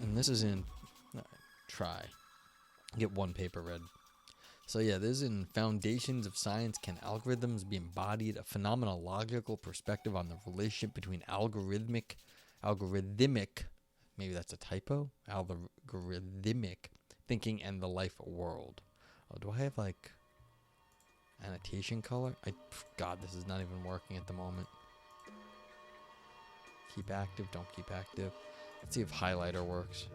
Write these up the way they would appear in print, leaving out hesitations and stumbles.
and this is in, try, get one paper read. So yeah, this is in Foundations of Science. Can algorithms be embodied? A phenomenological perspective on the relationship between algorithmic, maybe that's a typo, algorithmic thinking and the life world. Oh, do I have like annotation color? God, this is not even working at the moment. Keep active, don't keep active. Let's see if highlighter works.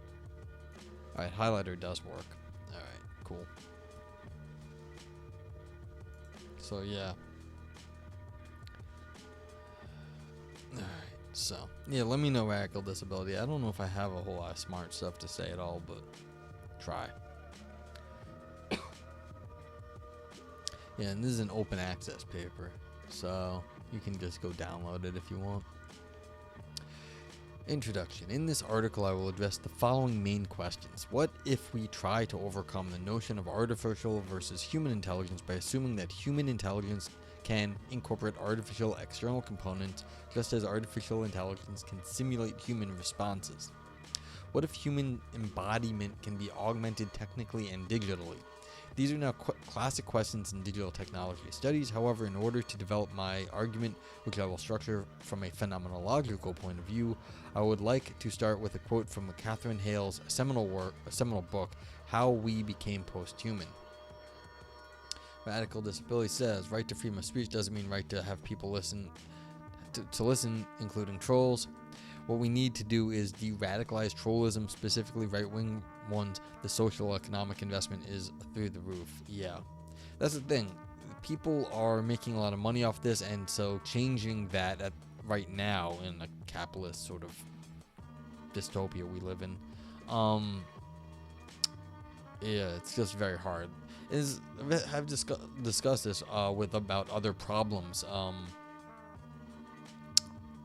Alright, highlighter does work. Alright, cool. So yeah. Alright, so yeah, let me know radical disability. I don't know if I have a whole lot of smart stuff to say at all, but try. Yeah, and this is an open access paper, so you can just go download it if you want. Introduction. In this article, I will address the following main questions. What if we try to overcome the notion of artificial versus human intelligence by assuming that human intelligence can incorporate artificial external components, just as artificial intelligence can simulate human responses? What if human embodiment can be augmented technically and digitally? These are now classic questions in digital technology studies. However, in order to develop my argument, which I will structure from a phenomenological point of view, I would like to start with a quote from Catherine Hale's seminal book, How We Became Posthuman. Radical disability says, right to freedom of speech doesn't mean right to have people listen, to listen, including trolls. What we need to do is de-radicalize trollism, specifically right-wing ones. The social economic investment is through the roof. Yeah, that's the thing. People are making a lot of money off this, and so changing that right now in a capitalist sort of dystopia we live in, yeah, it's just very hard. I've discussed this with about other problems,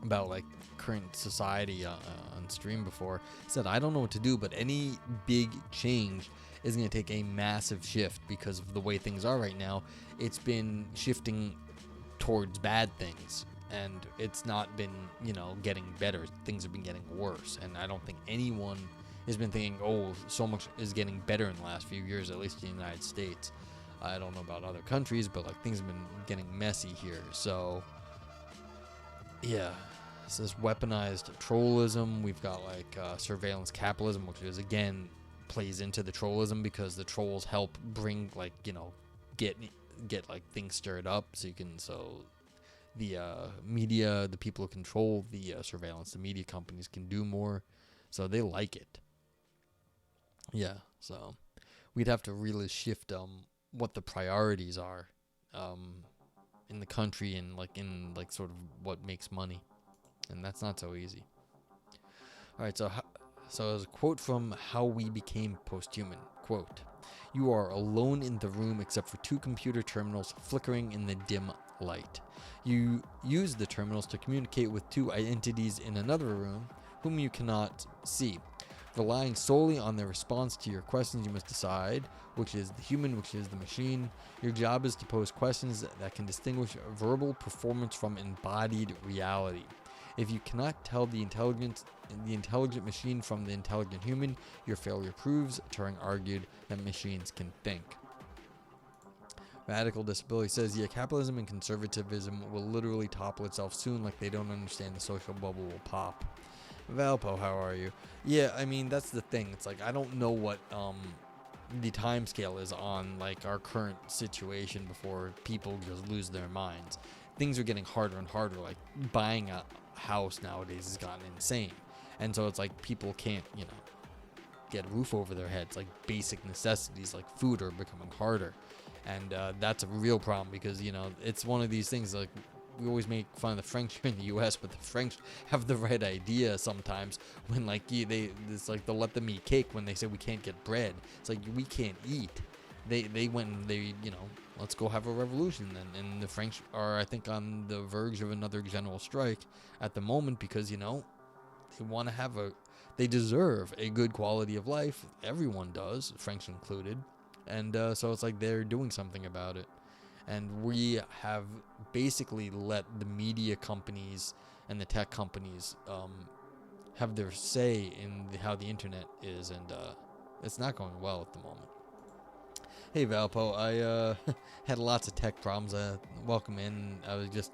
about like current society on stream before. Said I don't know what to do, but any big change is going to take a massive shift because of the way things are right now. It's been shifting towards bad things, and it's not been, getting better. Things have been getting worse, and I don't think anyone has been thinking, oh, so much is getting better in the last few years, at least in the United States. I don't know about other countries, but like things have been getting messy here. So yeah, it's this weaponized trollism. We've got like surveillance capitalism, which is again plays into the trollism because the trolls help bring like get like things stirred up. So the media, the people who control the surveillance, the media companies can do more, so they like it. Yeah, so we'd have to really shift what the priorities are in the country and in sort of what makes money, and that's not so easy. All right, so as a quote from How We Became Posthuman, quote, "You are alone in the room except for two computer terminals flickering in the dim light. You use the terminals to communicate with two entities in another room whom you cannot see. Relying solely on their response to your questions, you must decide which is the human, which is the machine. Your job is to pose questions that can distinguish verbal performance from embodied reality. If you cannot tell the intelligent machine from the intelligent human, your failure proves," Turing argued, "that machines can think." Radical Disability says, yeah, capitalism and conservatism will literally topple itself soon, like they don't understand the social bubble will pop. Valpo, how are you? Yeah, I mean, that's the thing. It's like, I don't know what the time scale is on like our current situation before people just lose their minds. Things are getting harder and harder. Like buying a house nowadays has gotten insane. And so it's like people can't, get a roof over their heads. Like basic necessities like food are becoming harder. And that's a real problem because, it's one of these things like we always make fun of the French here in the U.S., but the French have the right idea sometimes when it's like they'll let them eat cake when they say we can't get bread. It's like we can't eat. They went and let's go have a revolution then. And the French are, I think, on the verge of another general strike at the moment because, they want to they deserve a good quality of life. Everyone does, French included. And so it's like they're doing something about it. And we have basically let the media companies and the tech companies have their say in how the internet is, and it's not going well at the moment. Hey Valpo, I had lots of tech problems. Welcome in. I was just,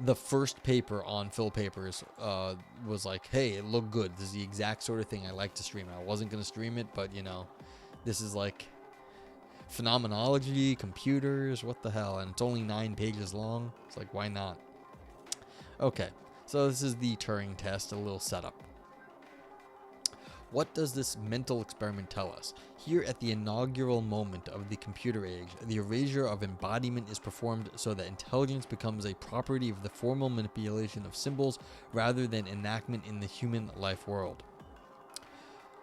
the first paper on Phil Papers was like, hey, it looked good. This is the exact sort of thing I like to stream. I wasn't going to stream it, but, this is like phenomenology, computers, what the hell? And it's only 9 pages long. It's like, why not? Okay, so this is the Turing test, a little setup. What does this mental experiment tell us? Here at the inaugural moment of the computer age, the erasure of embodiment is performed so that intelligence becomes a property of the formal manipulation of symbols rather than enactment in the human life world.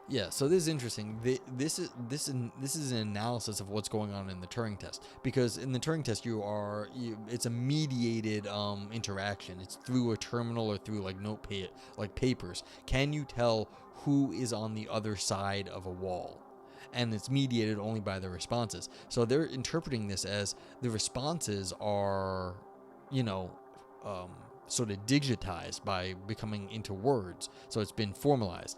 Yeah, so this is interesting. This is an analysis of what's going on in the Turing test, because in the Turing test it's a mediated interaction. It's through a terminal or through like papers. Can you tell who is on the other side of a wall? And it's mediated only by the responses. So they're interpreting this as the responses are, sort of digitized by becoming into words. So it's been formalized.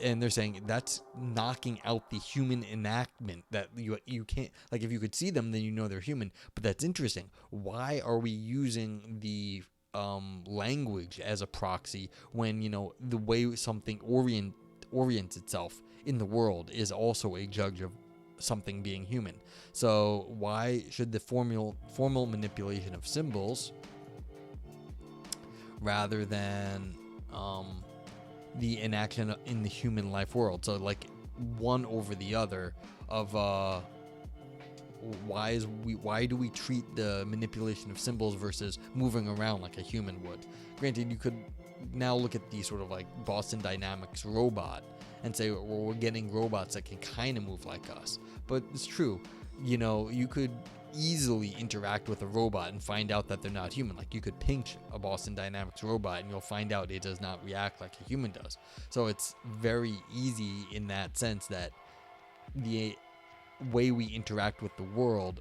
And they're saying that's knocking out the human enactment, that you can't, like, if you could see them, then you know they're human. But that's interesting. Why are we using the language as a proxy when, the way something orients itself in the world is also a judge of something being human? So why should the formal manipulation of symbols rather than the inaction in the human life world, so like one over the other of why do we treat the manipulation of symbols versus moving around like a human would? Granted, you could now look at the sort of like Boston Dynamics robot and say, well, we're getting robots that can kind of move like us. But it's true, you could easily interact with a robot and find out that they're not human. Like, you could pinch a Boston Dynamics robot and you'll find out it does not react like a human does. So it's very easy in that sense that the way we interact with the world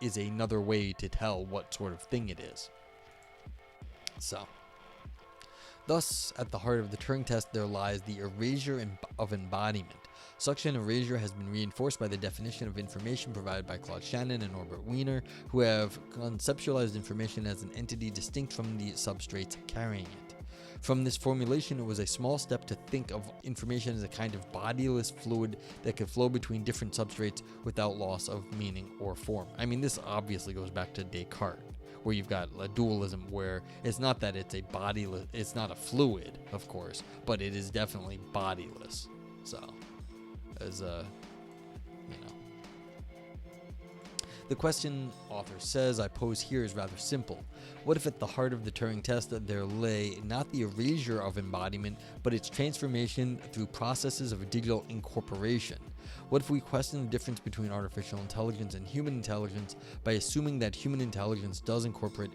is another way to tell what sort of thing it is. So, thus, at the heart of the Turing test, there lies the erasure of embodiment. Such an erasure has been reinforced by the definition of information provided by Claude Shannon and Norbert Wiener, who have conceptualized information as an entity distinct from the substrates carrying it. From this formulation, it was a small step to think of information as a kind of bodiless fluid that could flow between different substrates without loss of meaning or form. I mean, this obviously goes back to Descartes, where you've got a dualism where it's not that it's a bodiless, it's not a fluid, of course, but it is definitely bodiless. So, as the question, author says, I pose here is rather simple. What if at the heart of the Turing test there lay not the erasure of embodiment, but its transformation through processes of digital incorporation? What if we question the difference between artificial intelligence and human intelligence by assuming that human intelligence does incorporate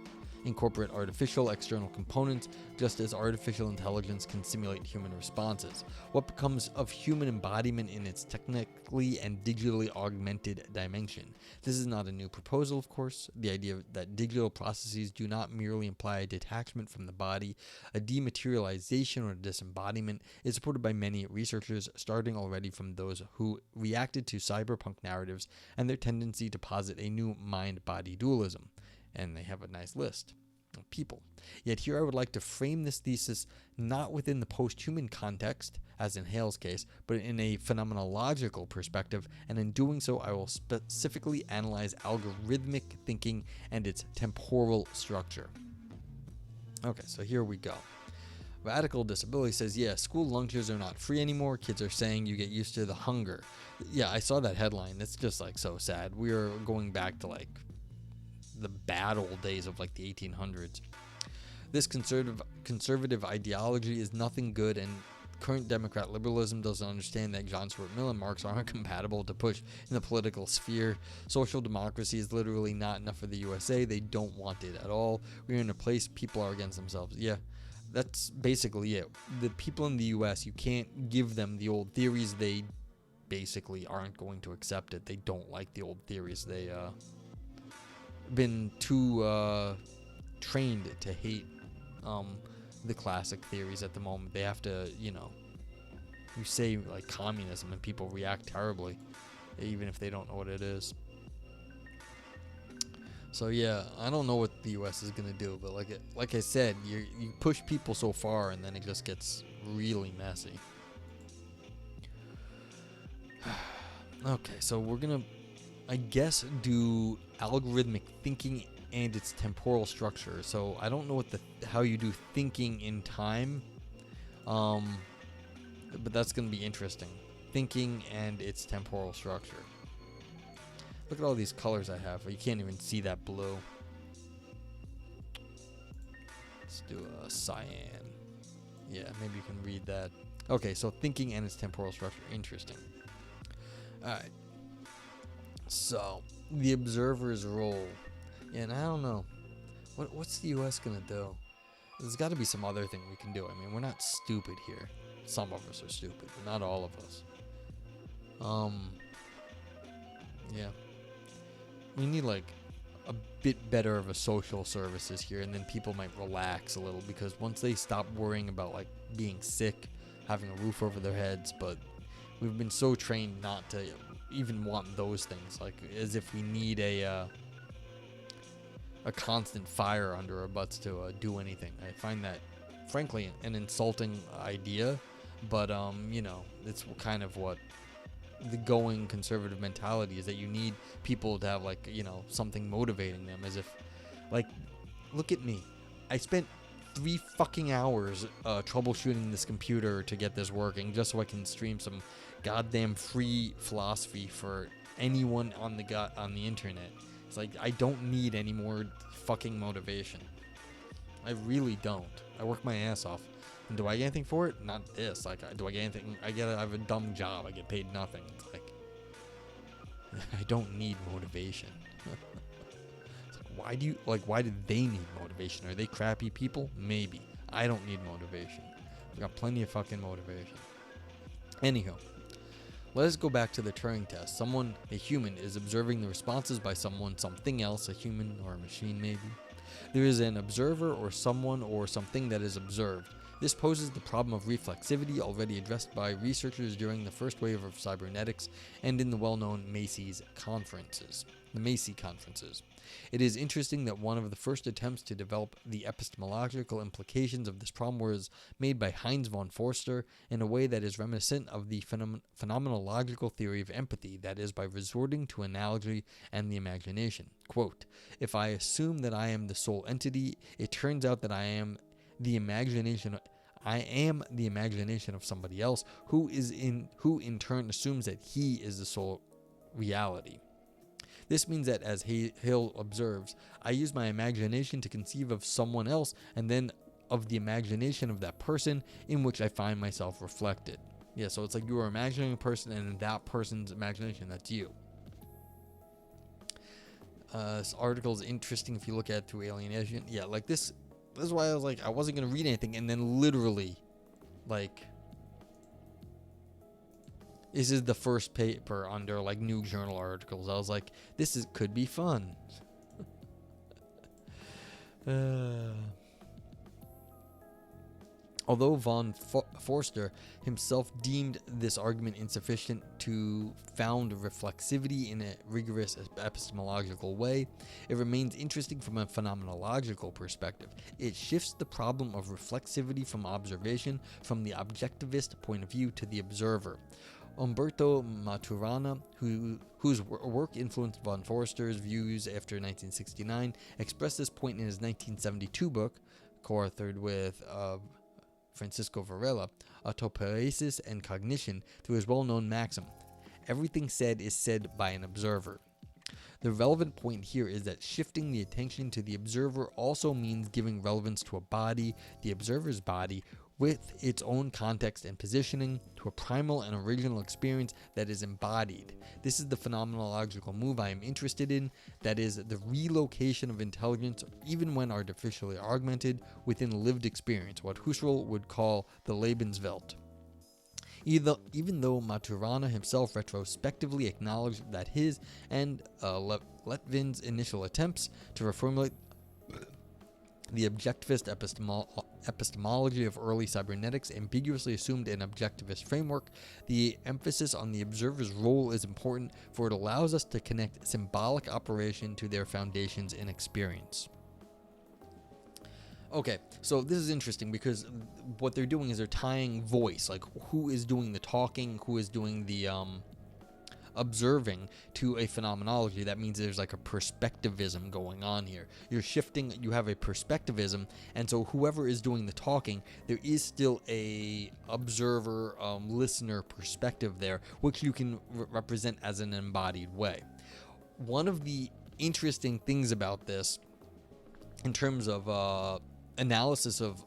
artificial external components, just as artificial intelligence can simulate human responses? What becomes of human embodiment in its technically and digitally augmented dimension? This is not a new proposal, of course. The idea that digital processes do not merely imply a detachment from the body, a dematerialization or a disembodiment, is supported by many researchers, starting already from those who reacted to cyberpunk narratives and their tendency to posit a new mind-body dualism. And they have a nice list of people. Yet here I would like to frame this thesis not within the post-human context, as in Hale's case, but in a phenomenological perspective, and in doing so I will specifically analyze algorithmic thinking and its temporal structure. Okay, so here we go. Radical Disability says, yeah, school lunches are not free anymore. Kids are saying you get used to the hunger. Yeah, I saw that headline. It's just like so sad. We are going back to like the bad old days of like the 1800s. This conservative ideology is nothing good, and current Democrat liberalism doesn't understand that John Stuart Mill and Marx aren't compatible to push in the political sphere. Social democracy is literally not enough for the USA. They don't want it at all. We're in a place people are against themselves. Yeah, that's basically it. The people in the US, you can't give them the old theories. They basically aren't going to accept it. They don't like the old theories. They been too trained to hate the classic theories at the moment. They have to, you say like communism and people react terribly, even if they don't know what it is. So yeah, I don't know what the U.S. is gonna do, but like I said, you push people so far, and then it just gets really messy. Okay, so we're gonna, I guess, do algorithmic thinking and its temporal structure. So I don't know how you do thinking in time, but that's gonna be interesting. Thinking and its temporal structure. Look at all these colors I have. You can't even see that blue. Let's do a cyan. Yeah, maybe you can read that. Okay, so thinking and its temporal structure. Interesting. Alright. So, the observer's role. Yeah, and I don't know. What's the U.S. gonna do? There's got to be some other thing we can do. I mean, we're not stupid here. Some of us are stupid, but not all of us. Yeah. We need like a bit better of a social services here, and then people might relax a little, because once they stop worrying about like being sick, having a roof over their heads, but we've been so trained not to even want those things, like as if we need a constant fire under our butts to do anything. I find that, frankly, an insulting idea, but it's kind of what the going conservative mentality is, that you need people to have like something motivating them, as if like, look at me, I spent 3 fucking hours troubleshooting this computer to get this working, just so I can stream some goddamn free philosophy for anyone on the internet. It's like, I don't need any more fucking motivation. I really don't. I work my ass off. And do I get anything for it? Not this. Like, do I get anything? I have a dumb job. I get paid nothing. It's like, I don't need motivation. It's like, why do they need motivation? Are they crappy people? Maybe. I don't need motivation. I've got plenty of fucking motivation. Anyhow, let us go back to the Turing test. Someone, a human, is observing the responses by someone, something else, a human or a machine maybe. There is an observer or someone or something that is observed. This poses the problem of reflexivity, already addressed by researchers during the first wave of cybernetics and in the well-known Macy conferences. It is interesting that one of the first attempts to develop the epistemological implications of this problem was made by Heinz von Forster in a way that is reminiscent of the phenomenological theory of empathy, that is, by resorting to analogy and the imagination. Quote, "If I assume that I am the sole entity, it turns out that I am the imagination of somebody else, who in turn assumes that he is the sole reality. This means that, as Hill observes, I use my imagination to conceive of someone else, and then of the imagination of that person in which I find myself reflected." Yeah, so it's like you are imagining a person, and in that person's imagination, that's you. This article is interesting if you look at it through alienation. Yeah, like this is why I was like, I wasn't going to read anything, and then literally, like, this is the first paper under like new journal articles. I was like, could be fun. Although von Forster himself deemed this argument insufficient to found reflexivity in a rigorous epistemological way, it remains interesting from a phenomenological perspective. It shifts the problem of reflexivity from observation, from the objectivist point of view, to the observer. Umberto Maturana, whose work influenced von Forster's views after 1969, expressed this point in his 1972 book, co-authored with Francisco Varela, Autopoiesis and Cognition, through his well-known maxim, "Everything said is said by an observer." The relevant point here is that shifting the attention to the observer also means giving relevance to a body, the observer's body, with its own context and positioning, to a primal and original experience that is embodied. This is the phenomenological move I am interested in, that is, the relocation of intelligence, even when artificially augmented, within lived experience, what Husserl would call the Lebenswelt. Even though Maturana himself retrospectively acknowledged that his and Letvin's initial attempts to reformulate The objectivist epistemology of early cybernetics ambiguously assumed an objectivist framework. The emphasis on the observer's role is important, for it allows us to connect symbolic operation to their foundations in experience. Okay, so this is interesting because what they're doing is they're tying voice, like who is doing the talking, who is doing the observing, to a phenomenology. That means there's like a perspectivism going on here. You're shifting, you have a perspectivism, and so whoever is doing the talking, there is still a observer, listener perspective there, which you can represent as an embodied way. One of the interesting things about this, in terms of analysis of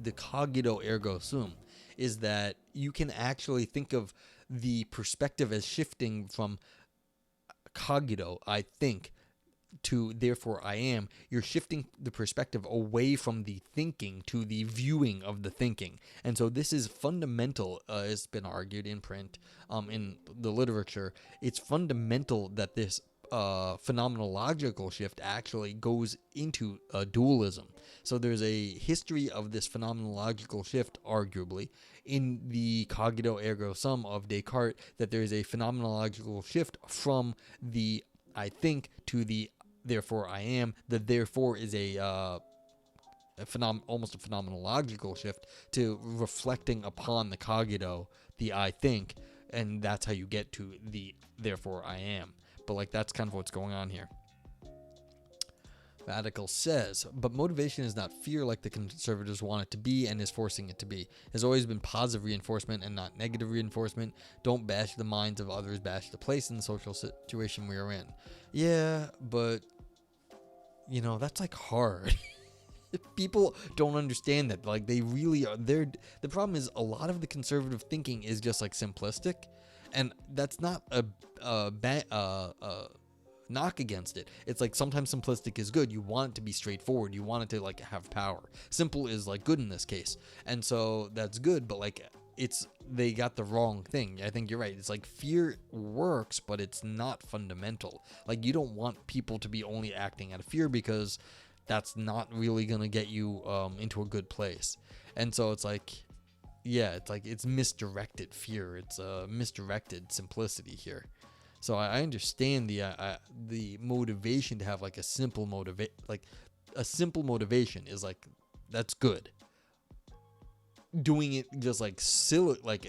the cogito ergo sum, is that you can actually think of the perspective as shifting from cogito, I think, to therefore I am. You're shifting the perspective away from the thinking to the viewing of the thinking. And so this is fundamental, it's been argued in print, in the literature. It's fundamental that this phenomenological shift actually goes into dualism. So there's a history of this phenomenological shift, arguably, in the cogito ergo sum of Descartes, that there is a phenomenological shift from the I think to the therefore I am. The therefore is almost a phenomenological shift to reflecting upon the cogito, the I think, and that's how you get to the therefore I am. But like that's kind of what's going on here. Radical says, but motivation is not fear like the conservatives want it to be and is forcing it to be. It has always been positive reinforcement and not negative reinforcement. Don't bash the minds of others, bash the place in the social situation we are in. Yeah, but you know, that's like hard. People don't understand that. Like they really are. The problem is a lot of the conservative thinking is just like simplistic, and that's not a knock against it. It's like sometimes simplistic is good. You want it to be straightforward. You want it to like have power. Simple is like good in this case, and so that's good. But like they got the wrong thing. I think you're right. It's like fear works, but it's not fundamental. Like you don't want people to be only acting out of fear, because that's not really gonna get you into a good place. And so it's like, yeah, it's like it's misdirected fear. It's misdirected simplicity here. So I understand the motivation to have like a simple motivation is like, that's good. Doing it just like silly, like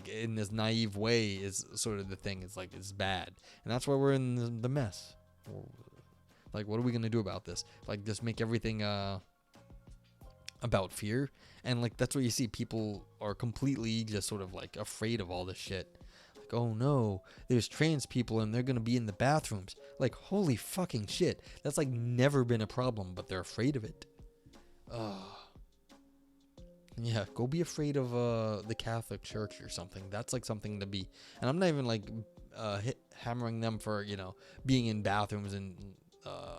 in this naive way is sort of the thing. It's like it's bad, and that's why we're in the mess. Like, what are we gonna do about this? Like, just make everything about fear, and like that's what you see. People are completely just sort of like afraid of all this shit. Like, oh no, there's trans people and they're gonna be in the bathrooms. Like, holy fucking shit, that's like never been a problem, but they're afraid of it. Yeah, go be afraid of the Catholic Church or something. That's like something to be. And I'm not even like hammering them for, you know, being in bathrooms and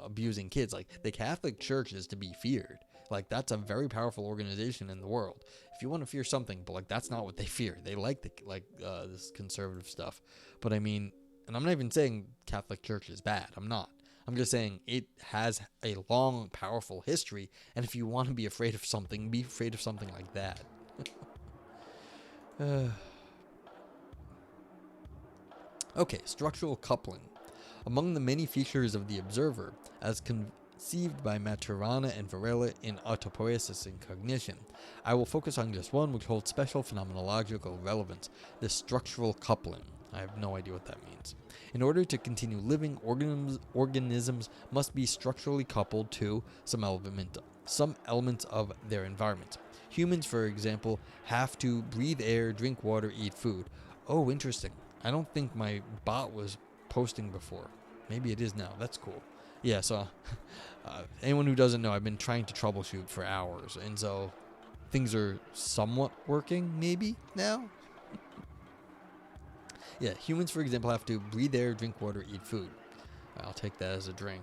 abusing kids. Like, the Catholic Church is to be feared. Like, that's a very powerful organization in the world. If you want to fear something, but like that's not what they fear. They like this conservative stuff. But I mean, and I'm not even saying Catholic Church is bad. I'm not. I'm just saying it has a long, powerful history, and if you want to be afraid of something, be afraid of something like that. Okay, structural coupling. Among the many features of the observer, as conceived by Maturana and Varela in Autopoiesis and Cognition, I will focus on just one which holds special phenomenological relevance, the structural coupling. I have no idea what that means. In order to continue living, organisms must be structurally coupled to some elements of their environment. Humans, for example, have to breathe air, drink water, eat food. Oh, interesting. I don't think my bot was posting before. Maybe it is now. That's cool. Yeah, so anyone who doesn't know, I've been trying to troubleshoot for hours, and so things are somewhat working maybe now. Yeah, humans, for example, have to breathe air, drink water, eat food. I'll take that as a drink.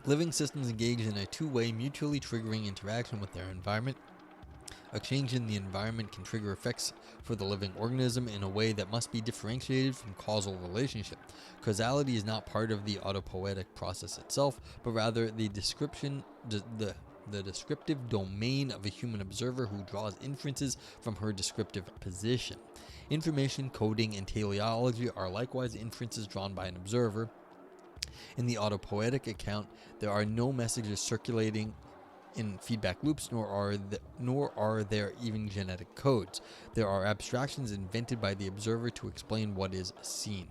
Living systems engage in a two-way, mutually triggering interaction with their environment. A change in the environment can trigger effects for the living organism in a way that must be differentiated from causal relationship. Causality is not part of the autopoietic process itself, but rather the descriptive domain of a human observer who draws inferences from her descriptive position. Information, coding, and teleology are likewise inferences drawn by an observer. In the autopoietic account, there are no messages circulating in feedback loops, nor are there even genetic codes. There are abstractions invented by the observer to explain what is seen.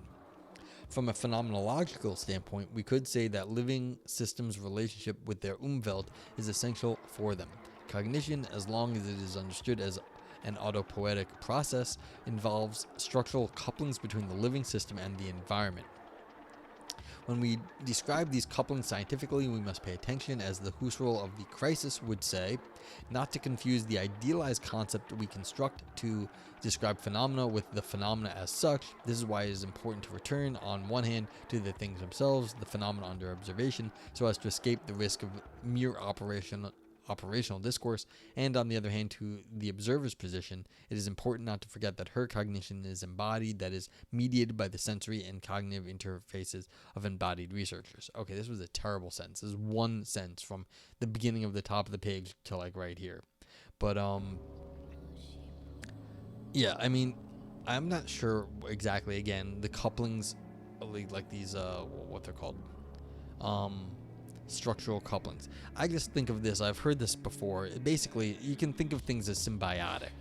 From a phenomenological standpoint, we could say that living systems' relationship with their Umwelt is essential for them. Cognition, as long as it is understood as an autopoietic process, involves structural couplings between the living system and the environment. When we describe these couplings scientifically, we must pay attention, as the Husserl of the crisis would say, not to confuse the idealized concept we construct to describe phenomena with the phenomena as such. This is why it is important to return, on one hand, to the things themselves, the phenomena under observation, so as to escape the risk of mere operational discourse, and on the other hand, to the observer's position. It is important not to forget that her cognition is embodied, that is, mediated by the sensory and cognitive interfaces of embodied researchers. Okay, this was a terrible sentence. This is one sentence from the beginning of the top of the page to like right here. But yeah, I mean, I'm not sure exactly, again, the couplings, like these what they're called, structural couplings. I just think of this, I've heard this before. Basically, you can think of things as symbiotic.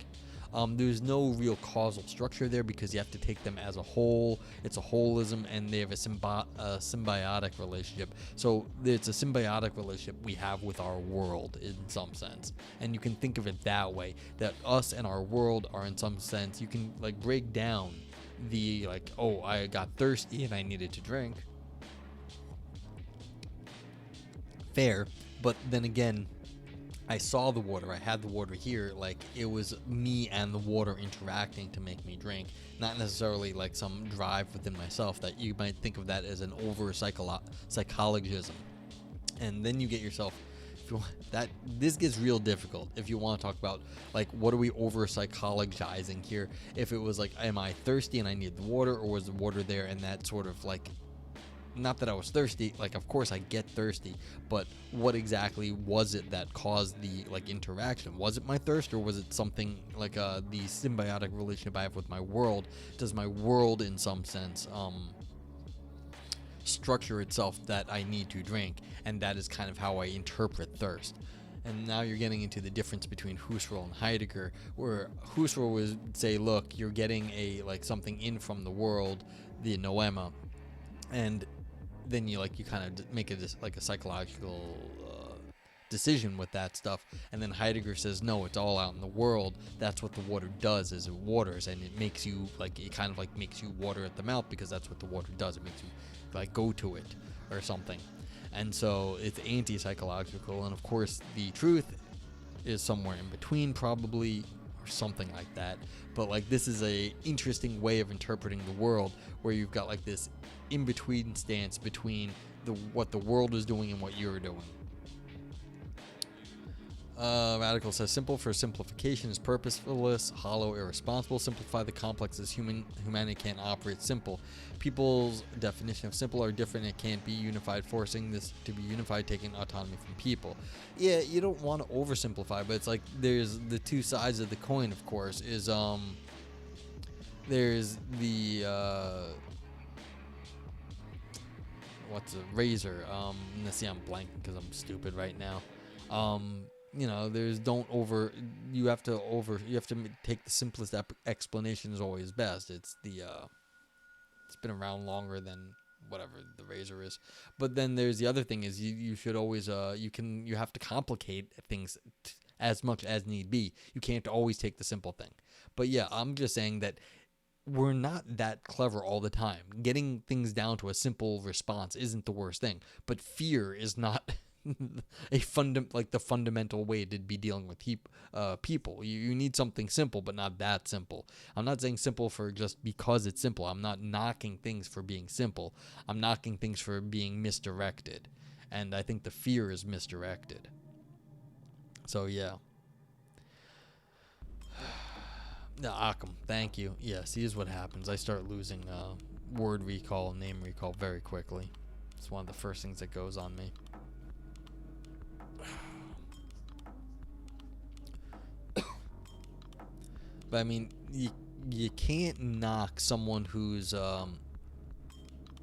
There's no real causal structure there because you have to take them as a whole. It's a holism, and they have a symbiotic relationship. So it's a symbiotic relationship we have with our world in some sense. And you can think of it that way, that us and our world are in some sense, you can like break down the like, oh, I got thirsty and I needed to drink. Fair, but then again, I saw the water, I had the water here, like it was me and the water interacting to make me drink, not necessarily like some drive within myself that you might think of that as an over psychologism. And then you get yourself, if you want, that this gets real difficult if you want to talk about like what are we over psychologizing here. If it was like, am I thirsty and I need the water, or was the water there and that sort of like, not that I was thirsty, like of course I get thirsty, but what exactly was it that caused the like interaction? Was it my thirst, or was it something like the symbiotic relationship I have with my world? Does my world in some sense structure itself that I need to drink? And that is kind of how I interpret thirst. And now you're getting into the difference between Husserl and Heidegger, where Husserl would say, look, you're getting a like something in from the world, the noema, and then you kind of make it like a psychological decision with that stuff. And then Heidegger says, no, it's all out in the world. That's what the water does, is it waters, and it makes you like, it kind of like makes you water at the mouth, because that's what the water does. It makes you like go to it or something. And so it's anti-psychological, and of course the truth is somewhere in between probably, or something like that. But like, this is a interesting way of interpreting the world, where you've got like this in-between stance between what the world is doing and what you're doing. Radical says, simple for simplification is purposeless, hollow, irresponsible. Simplify the complex as humanity can't operate simple. People's definition of simple are different. It can't be unified. Forcing this to be unified, taking autonomy from people. Yeah, you don't want to oversimplify, but it's like there's the two sides of the coin, of course, is there's the what's a razor? Let's see, I'm blanking because I'm stupid right now. You know, there's you have to take the simplest explanation is always best. It's it's been around longer than whatever the razor is. But then there's the other thing is you should always you have to complicate things as much as need be. You can't always take the simple thing. But yeah, I'm just saying that we're not that clever all the time. Getting things down to a simple response isn't the worst thing, but fear is not the fundamental way to be dealing with people. You need something simple, but not that simple. I'm not saying simple for just because it's simple. I'm not knocking things for being simple. I'm knocking things for being misdirected, and I think the fear is misdirected. So yeah. Occam, thank you. Yes, here's what happens. I start losing word recall, name recall very quickly. It's one of the first things that goes on me. But I mean, you can't knock someone who's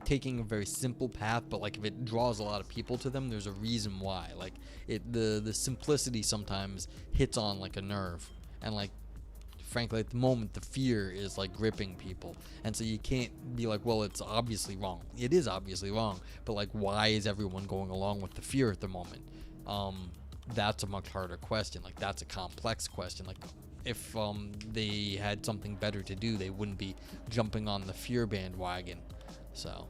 taking a very simple path, but like if it draws a lot of people to them, there's a reason why. Like the simplicity sometimes hits on like a nerve, and like frankly at the moment the fear is like gripping people, and so you can't be like, well, it's obviously wrong. It is obviously wrong, but like why is everyone going along with the fear at the moment? That's a much harder question. Like that's a complex question. Like if they had something better to do, they wouldn't be jumping on the fear bandwagon. So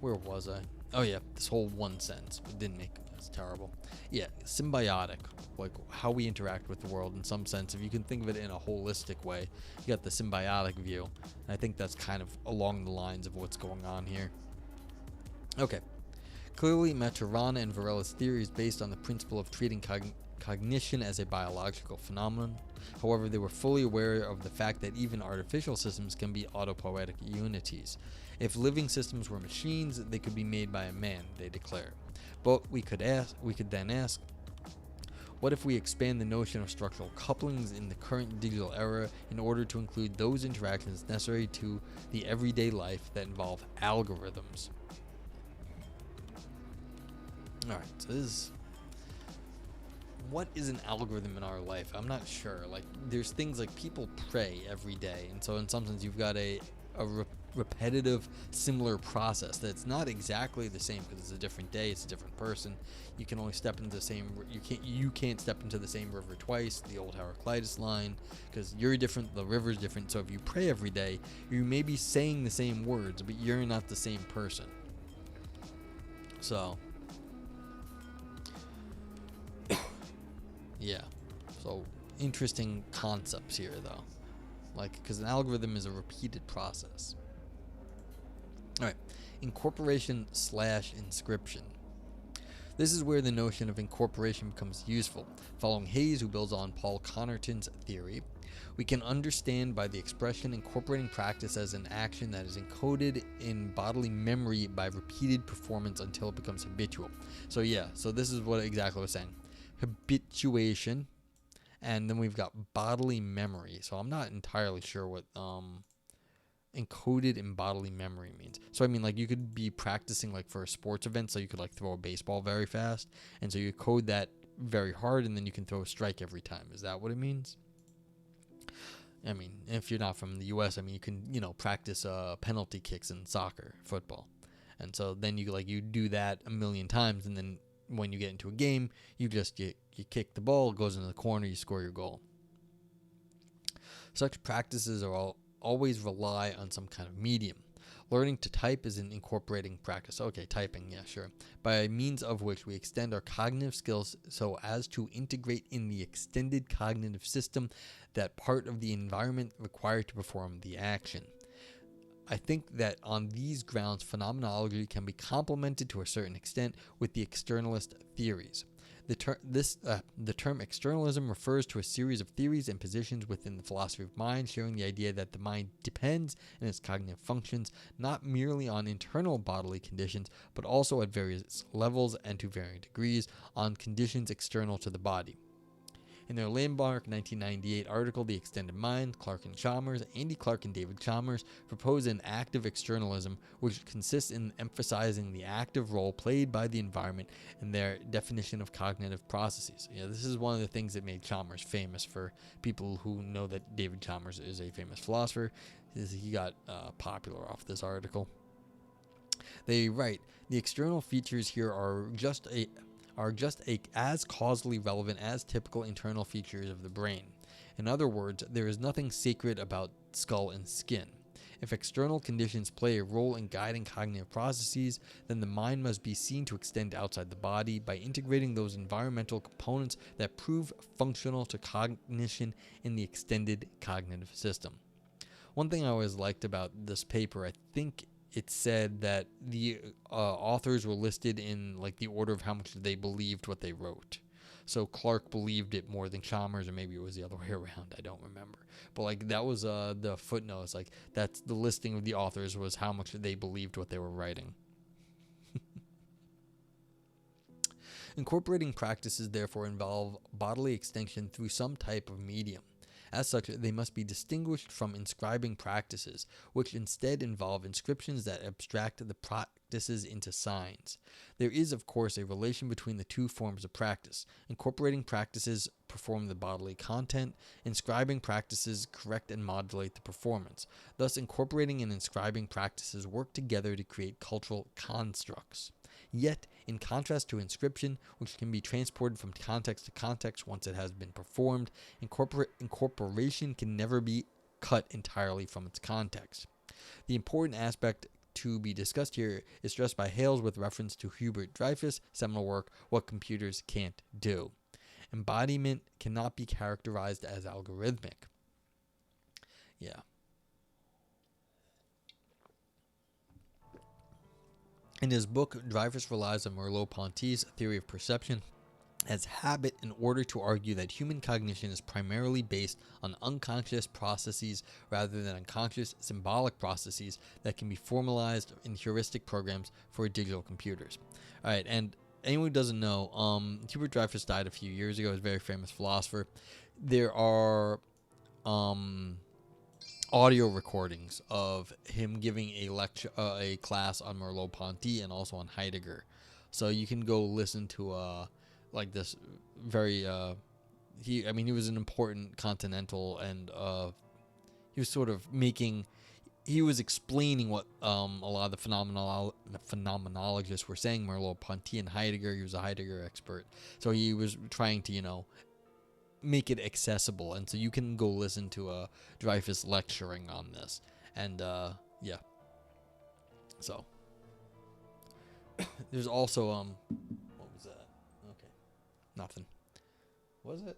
where was I? Oh yeah, this whole one sentence. It didn't make it's terrible. Yeah, symbiotic, like how we interact with the world in some sense. If you can think of it in a holistic way, you got the symbiotic view. And I think that's kind of along the lines of what's going on here. Okay. Clearly, Maturana and Varela's theory is based on the principle of treating cognition as a biological phenomenon. However, they were fully aware of the fact that even artificial systems can be autopoietic unities. If living systems were machines, they could be made by a man, they declare. But we could then ask, what if we expand the notion of structural couplings in the current digital era in order to include those interactions necessary to the everyday life that involve algorithms? Alright, so this is... what is an algorithm in our life? I'm not sure. Like, there's things like people pray every day, and so in some sense you've got a repetitive, similar process that's not exactly the same because it's a different day, it's a different person. You can only step into the same... you can't step into the same river twice, the old Heraclitus line, because you're different, the river's different. So if you pray every day, you may be saying the same words, but you're not the same person. So... yeah, so interesting concepts here though, like because an algorithm is a repeated process. All right, incorporation / inscription. This is where the notion of incorporation becomes useful. Following Hayes, who builds on Paul Connerton's theory, we can understand by the expression incorporating practice as an action that is encoded in bodily memory by repeated performance until it becomes habitual. So yeah, so this is what exactly I was saying. Habituation, and then we've got bodily memory. So I'm not entirely sure what encoded in bodily memory means. So I mean, like you could be practicing like for a sports event, so you could like throw a baseball very fast, and so you code that very hard, and then you can throw a strike every time. Is that what it means? I mean, if you're not from the US, I mean, you can, practice penalty kicks in soccer, football, and so then you do that a million times, and then when you get into a game, you kick the ball, it goes into the corner, you score your goal. Such practices always rely on some kind of medium. Learning to type is an incorporating practice. Okay, typing, yeah, sure. By means of which we extend our cognitive skills so as to integrate in the extended cognitive system that part of the environment required to perform the action. I think that on these grounds, phenomenology can be complemented to a certain extent with the externalist theories. The term externalism refers to a series of theories and positions within the philosophy of mind, sharing the idea that the mind depends in its cognitive functions not merely on internal bodily conditions, but also at various levels and to varying degrees on conditions external to the body. In their landmark 1998 article, The Extended Mind, Clark and Chalmers, Andy Clark and David Chalmers propose an active externalism, which consists in emphasizing the active role played by the environment in their definition of cognitive processes. Yeah, this is one of the things that made Chalmers famous for people who know that David Chalmers is a famous philosopher. He got popular off this article. They write, the external features here are just as causally relevant as typical internal features of the brain. In other words, there is nothing sacred about skull and skin. If external conditions play a role in guiding cognitive processes, then the mind must be seen to extend outside the body by integrating those environmental components that prove functional to cognition in the extended cognitive system. One thing I always liked about this paper, I think it said that the authors were listed in like the order of how much they believed what they wrote. So Clark believed it more than Chalmers, or maybe it was the other way around. I don't remember. But like that was the footnotes. Like that's the listing of the authors was how much they believed what they were writing. Incorporating practices therefore involve bodily extension through some type of medium. As such, they must be distinguished from inscribing practices, which instead involve inscriptions that abstract the practices into signs. There is, of course, a relation between the two forms of practice. Incorporating practices perform the bodily content, inscribing practices correct and modulate the performance. Thus, incorporating and inscribing practices work together to create cultural constructs. Yet, in contrast to inscription, which can be transported from context to context once it has been performed, incorporation can never be cut entirely from its context. The important aspect to be discussed here is stressed by Hales with reference to Hubert Dreyfus' seminal work, What Computers Can't Do. Embodiment cannot be characterized as algorithmic. Yeah. In his book, Dreyfus relies on Merleau-Ponty's theory of perception as habit in order to argue that human cognition is primarily based on unconscious processes rather than unconscious symbolic processes that can be formalized in heuristic programs for digital computers. All right, and anyone who doesn't know, Hubert Dreyfus died a few years ago. He's a very famous philosopher. There are audio recordings of him giving a lecture, a class on Merleau-Ponty and also on Heidegger. So you can go listen to like this very he was an important continental, and he was sort of he was explaining what a lot of the phenomenologists were saying. Merleau-Ponty and Heidegger, he was a Heidegger expert, so he was trying to make it accessible, and so you can go listen to Dreyfus lecturing on this, and yeah. So there's also what was that? Okay, nothing. Was it?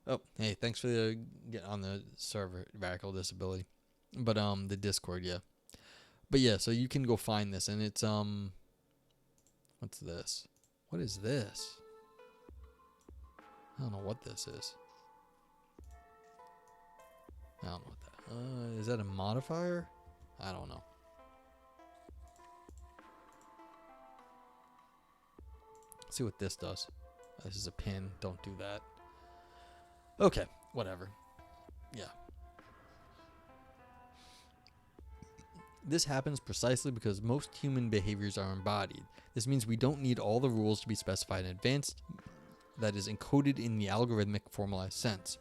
Oh, hey, thanks for getting on the server, Radical Disability, but the Discord, yeah. But yeah, so you can go find this, and it's what's this? What is this? I don't know what this is. I don't know what that. Is that a modifier? I don't know. Let's see what this does. This is a pin. Don't do that. Okay, whatever. Yeah. This happens precisely because most human behaviors are embodied. This means we don't need all the rules to be specified in advance, that is encoded in the algorithmic formalized sense.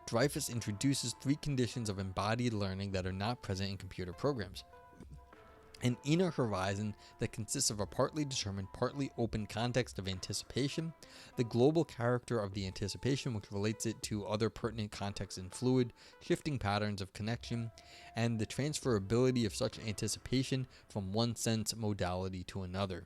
Dreyfus introduces three conditions of embodied learning that are not present in computer programs. An inner horizon that consists of a partly determined, partly open context of anticipation, the global character of the anticipation which relates it to other pertinent contexts in fluid, shifting patterns of connection, and the transferability of such anticipation from one sense modality to another.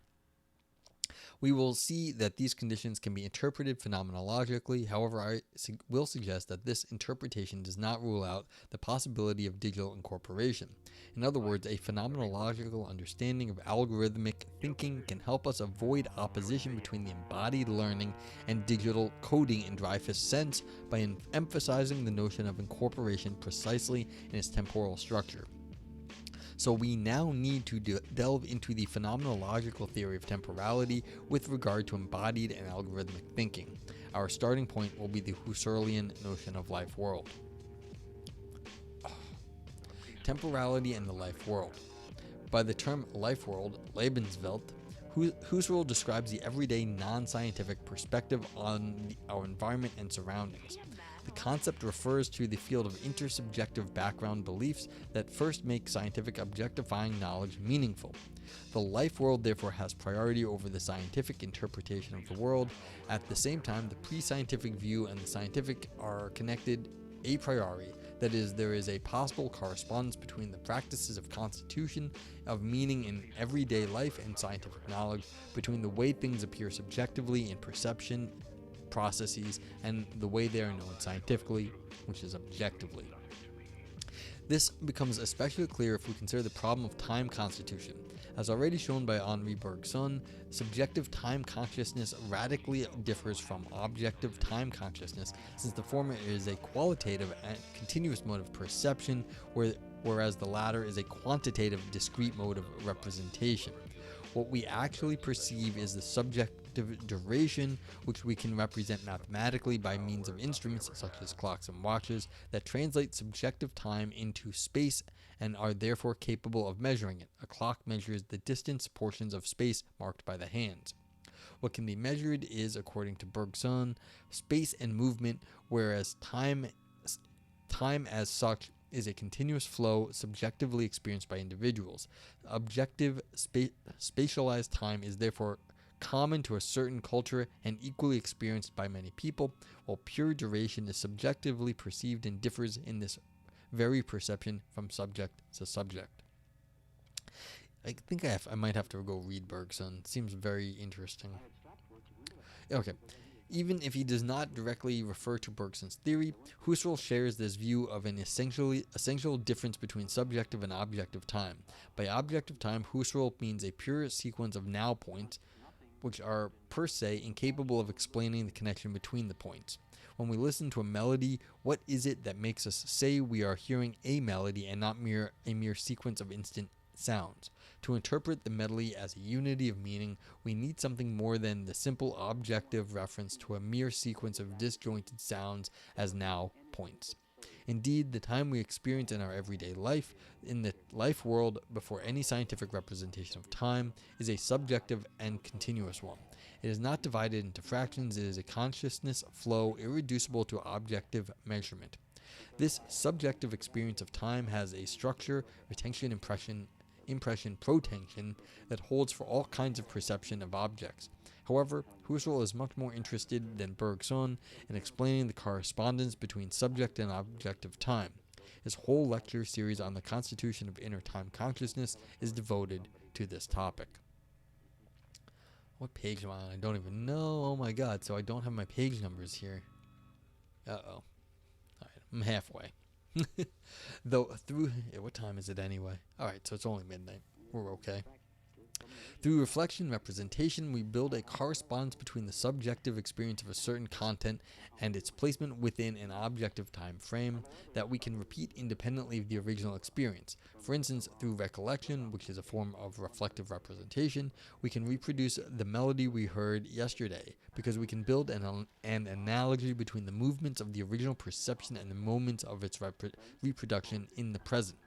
We will see that these conditions can be interpreted phenomenologically. However, I will suggest that this interpretation does not rule out the possibility of digital incorporation. In other words, a phenomenological understanding of algorithmic thinking can help us avoid opposition between the embodied learning and digital coding in Dreyfus' sense by emphasizing the notion of incorporation precisely in its temporal structure. So we now need to delve into the phenomenological theory of temporality with regard to embodied and algorithmic thinking. Our starting point will be the Husserlian notion of life world. Temporality and the life world. By the term life world, Lebenswelt, Husserl describes the everyday non-scientific perspective on our environment and surroundings. The concept refers to the field of intersubjective background beliefs that first make scientific objectifying knowledge meaningful. The life world therefore has priority over the scientific interpretation of the world. At the same time, the pre-scientific view and the scientific are connected a priori. That is, there is a possible correspondence between the practices of constitution of meaning in everyday life and scientific knowledge, between the way things appear subjectively in perception processes and the way they are known scientifically, which is objectively. This becomes especially clear if we consider the problem of time constitution. As already shown by Henri Bergson, subjective time consciousness radically differs from objective time consciousness, since the former is a qualitative and continuous mode of perception, whereas the latter is a quantitative, discrete mode of representation. What we actually perceive is the subjective duration, which we can represent mathematically by means of instruments such as clocks and watches that translate subjective time into space and are therefore capable of measuring it. A clock measures the distance portions of space marked by the hands. What can be measured is, according to Bergson, space and movement, whereas time as such is a continuous flow subjectively experienced by individuals. Objective spatialized time is therefore common to a certain culture and equally experienced by many people, while pure duration is subjectively perceived and differs in this very perception from subject to subject. I think I might have to go read Bergson. It seems very interesting. Okay. Even if he does not directly refer to Bergson's theory, Husserl shares this view of an essential difference between subjective and objective time. By objective time, Husserl means a pure sequence of now points, which are per se incapable of explaining the connection between the points. When we listen to a melody, what is it that makes us say we are hearing a melody and not a mere sequence of instant sounds? To interpret the melody as a unity of meaning, we need something more than the simple objective reference to a mere sequence of disjointed sounds as now points. Indeed, the time we experience in our everyday life, in the life world before any scientific representation of time, is a subjective and continuous one. It is not divided into fractions, it is a consciousness flow irreducible to objective measurement. This subjective experience of time has a structure, retention, impression, protension that holds for all kinds of perception of objects. However, Husserl is much more interested than Bergson in explaining the correspondence between subject and objective time. His whole lecture series on the constitution of inner time consciousness is devoted to this topic. What page am I on? I don't even know. Oh my god, so I don't have my page numbers here. Uh-oh. Alright, I'm halfway. What time is it anyway? Alright, so it's only midnight. We're okay. Through reflection representation, we build a correspondence between the subjective experience of a certain content and its placement within an objective time frame that we can repeat independently of the original experience. For instance, through recollection, which is a form of reflective representation, we can reproduce the melody we heard yesterday, because we can build an analogy between the movements of the original perception and the moments of its reproduction in the present.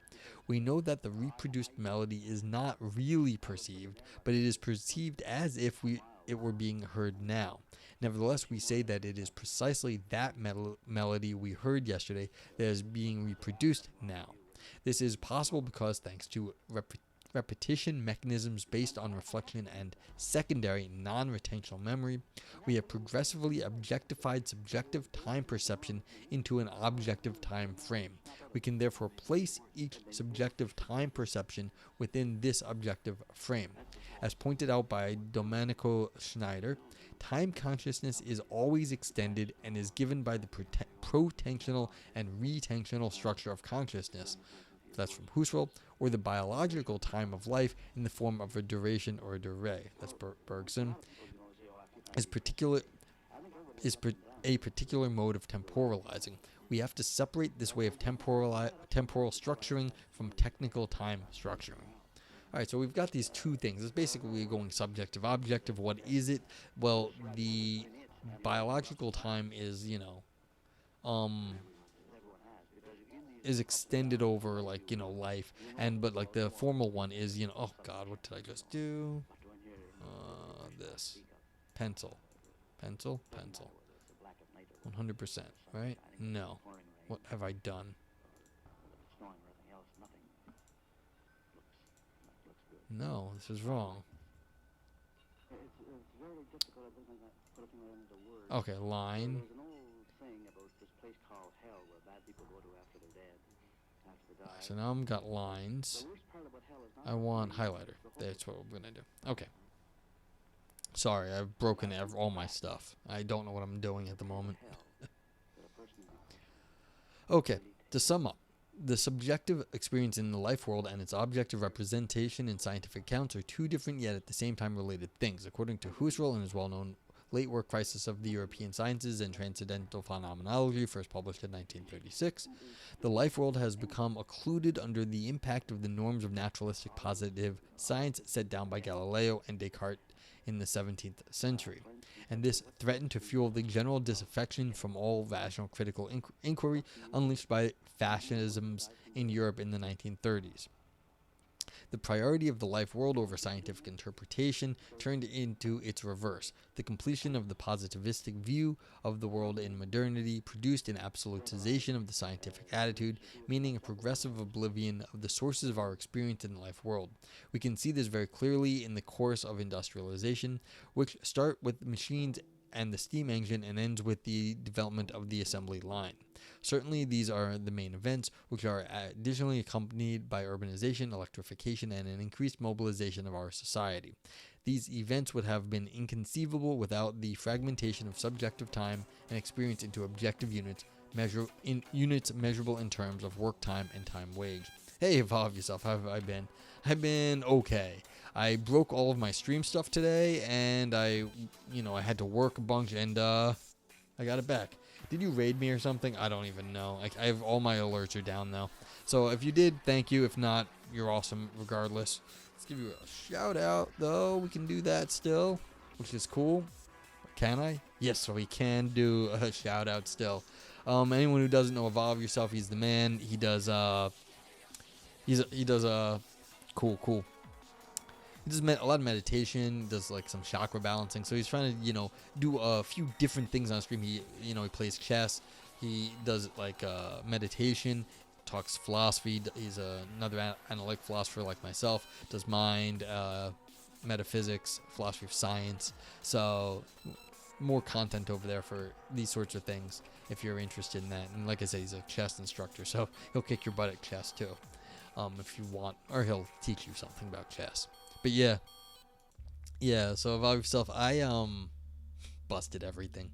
We know that the reproduced melody is not really perceived, but it is perceived as if it were being heard now. Nevertheless, we say that it is precisely that melody we heard yesterday that is being reproduced now. This is possible because, thanks to repetition mechanisms based on reflection and secondary non-retentional memory, we have progressively objectified subjective time perception into an objective time frame. We can therefore place each subjective time perception within this objective frame. As pointed out by Domenico Schneider, time consciousness is always extended and is given by the protensional and retensional structure of consciousness. That's from Husserl, or the biological time of life in the form of a duration or a durée. That's Bergson. Is a particular mode of temporalizing. We have to separate this way of temporal structuring from technical time structuring. Alright, so we've got these two things. It's basically going subjective, objective. What is it? Well, the biological time is, is extended over, life. But, the formal one is, oh god, what did I just do? This. Pencil. 100%, right? No. What have I done? No, this is wrong. Okay, line. So now I've got lines. I want highlighter. That's what we're gonna do. Okay. Sorry, I've broken all my stuff. I don't know what I'm doing at the moment. Okay, to sum up, The subjective experience in the life world and its objective representation in scientific accounts are two different yet at the same time related things. According to Husserl in his well-known late work Crisis of the European Sciences and Transcendental Phenomenology, first published in 1936, the life world has become occluded under the impact of the norms of naturalistic positive science set down by Galileo and Descartes in the 17th century, and this threatened to fuel the general disaffection from all rational critical inquiry unleashed by fascisms in Europe in the 1930s. The priority of the life world over scientific interpretation turned into its reverse. The completion of the positivistic view of the world in modernity produced an absolutization of the scientific attitude, meaning a progressive oblivion of the sources of our experience in the life world. We can see this very clearly in the course of industrialization, which start with machines and the steam engine and ends with the development of the assembly line. Certainly, these are the main events, which are additionally accompanied by urbanization, electrification, and an increased mobilization of our society. These events would have been inconceivable without the fragmentation of subjective time and experience into objective units, measurable in terms of work time and time wage. Hey, Evolve Yourself, how have I been? I've been okay. I broke all of my stream stuff today, and I had to work a bunch, and I got it back. Did you raid me or something? I don't even know. I have all my alerts are down now. So if you did, thank you. If not, you're awesome regardless. Let's give you a shout out, though. We can do that still, which is cool. Can I? Yes, so we can do a shout out still. Anyone who doesn't know Evolve Yourself, he's the man. He does cool. He does a lot of meditation, does like some chakra balancing. So he's trying to, do a few different things on stream. He plays chess. He does like meditation, talks philosophy. He's another analytic philosopher like myself. Does mind, metaphysics, philosophy of science. So more content over there for these sorts of things if you're interested in that. And like I said, he's a chess instructor, so he'll kick your butt at chess too, if you want, or he'll teach you something about chess. But yeah. So Evolve Yourself, I busted everything.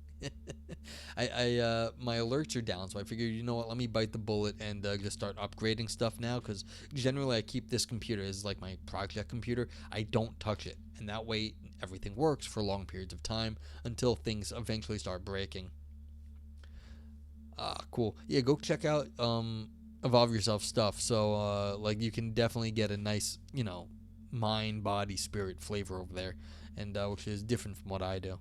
I my alerts are down, so I figured, you know what, let me bite the bullet and just start upgrading stuff now, because generally I keep this computer as like my project computer. I don't touch it, and that way everything works for long periods of time until things eventually start breaking. Cool. Yeah, go check out Evolve Yourself stuff. So like you can definitely get a nice, mind, body, spirit flavor over there, and which is different from what I do.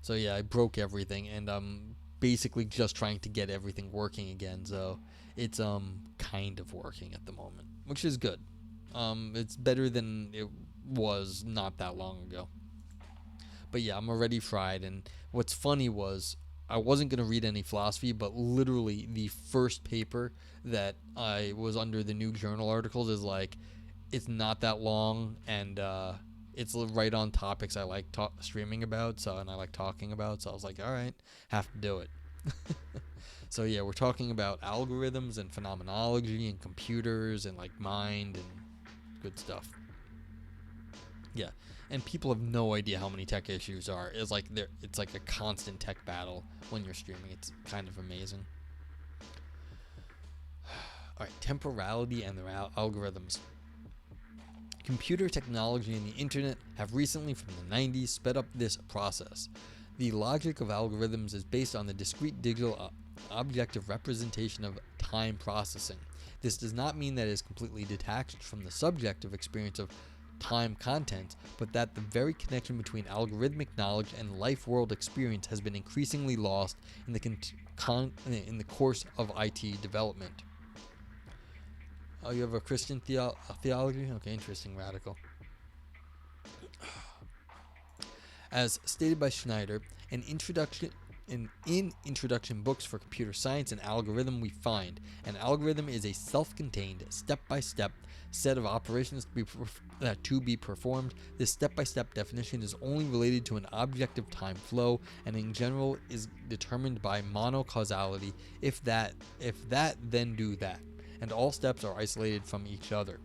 So yeah, I broke everything, and I'm basically just trying to get everything working again. So it's kind of working at the moment, which is good. It's better than it was not that long ago. But yeah, I'm already fried, and what's funny was I wasn't going to read any philosophy, but literally the first paper that I was under the new journal articles is like, it's not that long, and it's right on topics I like streaming about, and I like talking about, so I was like, all right, have to do it. So yeah, we're talking about algorithms and phenomenology and computers and like mind and good stuff. Yeah, and people have no idea how many tech issues are. It's like a constant tech battle when you're streaming. It's kind of amazing. All right, temporality and their algorithms. Computer technology and the internet have recently, from the 90s, sped up this process. The logic of algorithms is based on the discrete digital objective representation of time processing. This does not mean that it is completely detached from the subjective experience of time content, but that the very connection between algorithmic knowledge and life world experience has been increasingly lost in the course of IT development. Oh, you have a Christian theology? Okay, interesting, radical. As stated by Schneider, in introduction books for computer science and algorithm, we find an algorithm is a self-contained, step-by-step set of operations to be performed. This step-by-step definition is only related to an objective time flow, and in general is determined by monocausality. If that, then do that, and all steps are isolated from each other.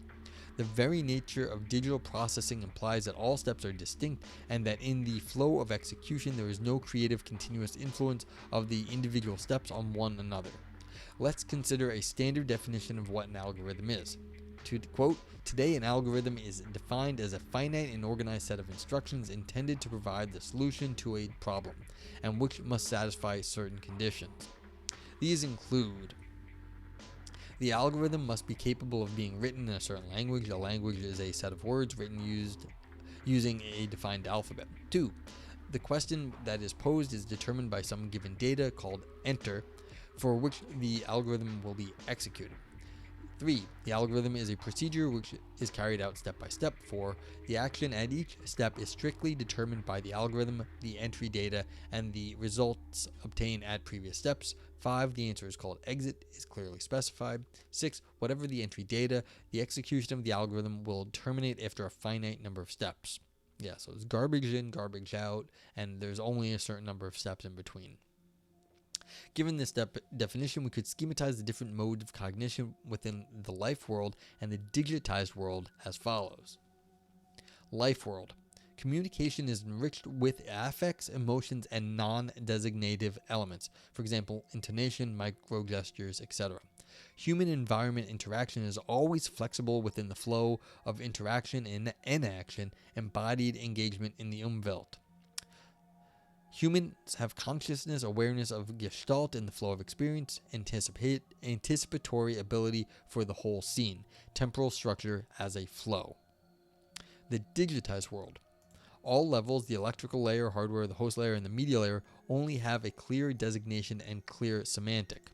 The very nature of digital processing implies that all steps are distinct, and that in the flow of execution there is no creative continuous influence of the individual steps on one another. Let's consider a standard definition of what an algorithm is. To quote, "Today an algorithm is defined as a finite and organized set of instructions intended to provide the solution to a problem, and which must satisfy certain conditions. These include: the algorithm must be capable of being written in a certain language. A language is a set of words written using a defined alphabet. 2. The question that is posed is determined by some given data called enter, for which the algorithm will be executed. 3. The algorithm is a procedure which is carried out step by step. 4. The action at each step is strictly determined by the algorithm, the entry data, and the results obtained at previous steps. 5. The answer is called exit, is clearly specified. 6. Whatever the entry data, the execution of the algorithm will terminate after a finite number of steps." Yeah, so it's garbage in, garbage out, and there's only a certain number of steps in between. Given this definition, we could schematize the different modes of cognition within the life world and the digitized world as follows. Life world. Communication is enriched with affects, emotions, and non-designative elements. For example, intonation, micro gestures, etc. Human-environment interaction is always flexible within the flow of interaction and inaction, embodied engagement in the Umwelt. Humans have consciousness, awareness of gestalt in the flow of experience, anticipatory ability for the whole scene, temporal structure as a flow. The digitized world. All levels, the electrical layer, hardware, the host layer, and the media layer, only have a clear designation and clear semantic.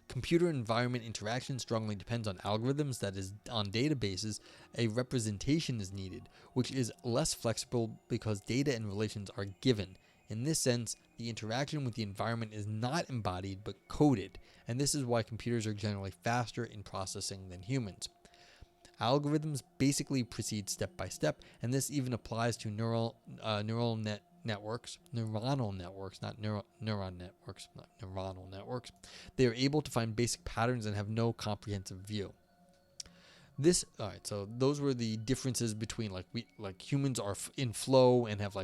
Computer environment interaction strongly depends on algorithms, that is, on databases. A representation is needed, which is less flexible because data and relations are given. In this sense, the interaction with the environment is not embodied but coded, and this is why computers are generally faster in processing than humans. Algorithms basically proceed step by step, and this even applies to neuronal networks. They are able to find basic patterns and have no comprehensive view. Alright, so those were the differences between humans are in flow and have